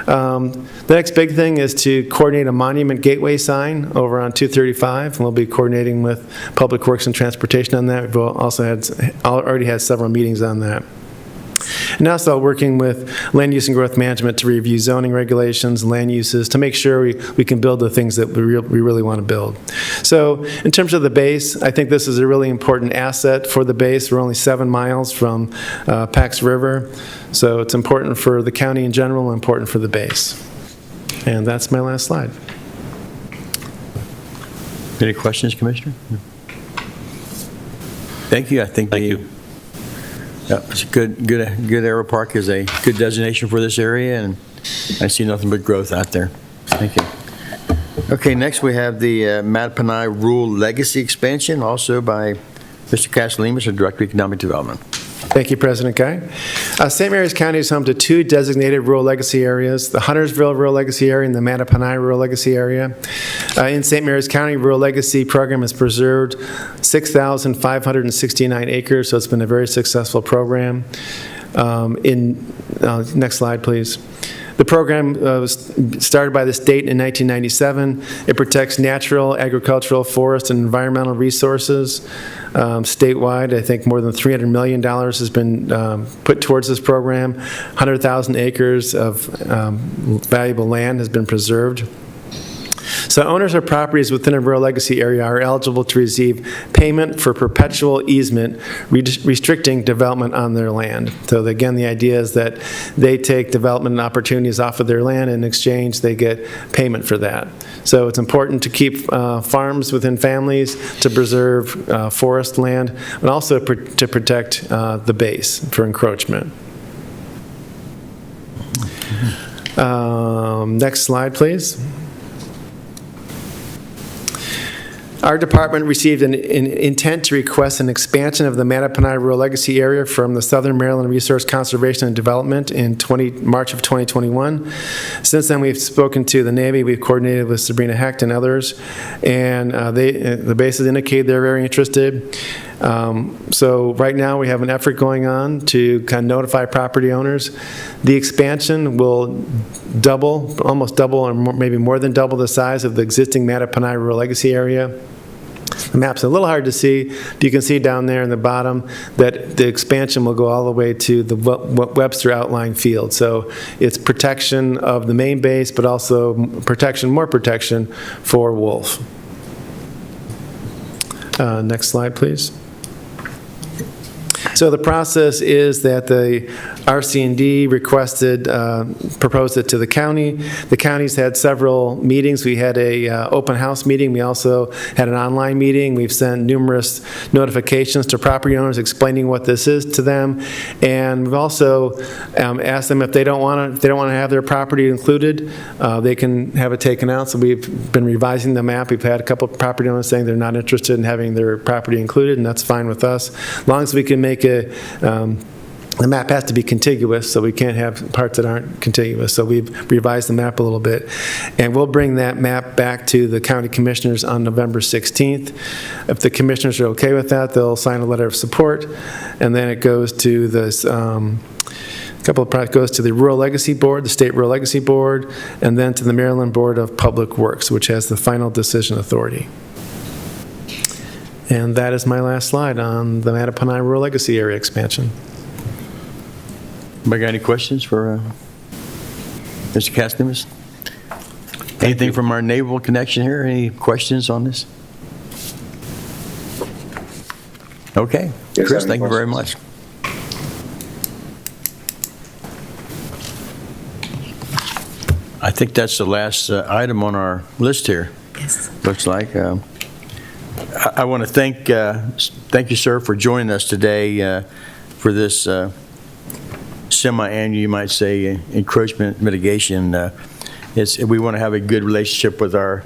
The next big thing is to coordinate a monument gateway sign over on 235, and we'll be coordinating with Public Works and Transportation on that. We've also already had several meetings on that. And also working with Land Use and Growth Management to review zoning regulations, land uses, to make sure we can build the things that we really want to build. So in terms of the base, I think this is a really important asset for the base. We're only 7 miles from Pax River, so it's important for the county in general and important for the base. And that's my last slide. Any questions, Commissioner? Thank you. Thank you. Yeah, it's a good Aero Park is a good designation for this area, and I see nothing but growth out there. Thank you. Okay, next we have the Mattaponi Rural Legacy Expansion, also by Mr. Castellanos, our Director of Economic Development. Thank you, President Guy. St. Mary's County is home to 2 designated rural legacy areas, the Huntersville Rural Legacy Area and the Mattaponi Rural Legacy Area. In St. Mary's County, Rural Legacy Program has preserved 6,569 acres, so it's been a very successful program. Next slide, please. The program was started by the state in 1997. It protects natural, agricultural, forest, and environmental resources statewide. I think more than $300 million has been put towards this program. 100,000 acres of valuable land has been preserved. So owners of properties within a rural legacy area are eligible to receive payment for perpetual easement restricting development on their land. So again, the idea is that they take development opportunities off of their land, and in exchange they get payment for that. So it's important to keep farms within families, to preserve forest land, and also to protect the base for encroachment. Next slide, please. Our department received an intent to request an expansion of the Mattaponi Rural Legacy Area from the Southern Maryland Resource Conservation and Development in March of 2021. Since then, we've spoken to the Navy. We've coordinated with Sabrina Hecht and others, and the bases indicate they're very interested. So right now, we have an effort going on to kind of notify property owners. The expansion will double, almost double, or maybe more than double the size of the existing Mattaponi Rural Legacy Area. The map's a little hard to see, but you can see down there in the bottom that the expansion will go all the way to the Webster outlying field. So it's protection of the main base, but also more protection for wolf. Next slide, please. So the process is that the RC&D proposed it to the county. The county's had several meetings. We had a open house meeting. We also had an online meeting. We've sent numerous notifications to property owners explaining what this is to them. And we've also asked them if they don't want to have their property included, they can have it taken out. So we've been revising the map. We've had a couple of property owners saying they're not interested in having their property included, and that's fine with us. As long as we can make the map has to be contiguous, so we can't have parts that aren't contiguous. So we've revised the map a little bit. And we'll bring that map back to the county commissioners on November 16th. If the commissioners are okay with that, they'll sign a letter of support. And then it goes to the couple of projects goes to the Rural Legacy Board, the State Rural Legacy Board, and then to the Maryland Board of Public Works, which has the final decision authority. And that is my last slide on the Mattaponi Rural Legacy Area expansion. Anybody got any questions for Mr. Katsounis? Anything from our naval connection here? Any questions on this? Okay. Chris, thank you very much. I think that's the last item on our list here. Yes. Looks like. I want to thank you, sir, for joining us today for this semi-annual, you might say, encroachment mitigation. We want to have a good relationship with our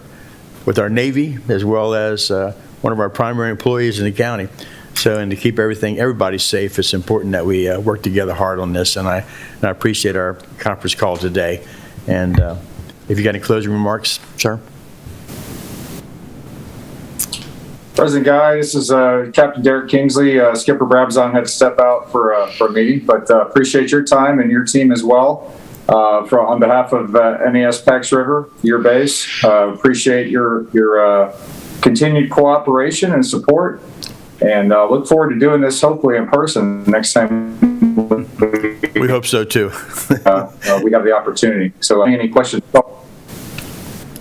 Navy, as well as one of our primary employees in the county. So, and to keep everybody safe, it's important that we work together hard on this. And I appreciate our conference call today. And if you got any closing remarks, sir? President Guy, this is Captain Derek Kingsley. Skipper Brabazon had to step out for a meeting, but appreciate your time and your team as well. On behalf of NES Pax River, your base, appreciate your continued cooperation and support, and look forward to doing this hopefully in person next time. We hope so too. We have the opportunity. So, any questions?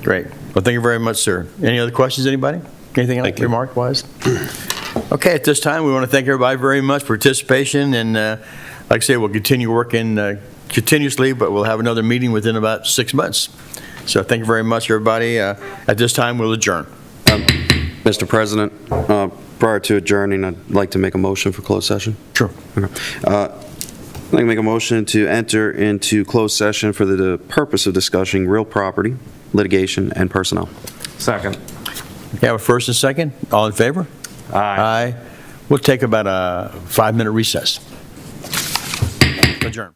Great. Well, thank you very much, sir. Any other questions, anybody? Anything else remark-wise? Okay, at this time, we want to thank everybody very much for participation, and like I say, we'll continue working continuously, but we'll have another meeting within about 6 months. So thank you very much, everybody. At this time, we'll adjourn. Mr. President, prior to adjourning, I'd like to make a motion for closed session. Sure. Okay. I'd like to make a motion to enter into closed session for the purpose of discussing real property, litigation, and personnel. Second. Okay, have a first and second. All in favor? Aye. We'll take about a 5-minute recess. Adjourn.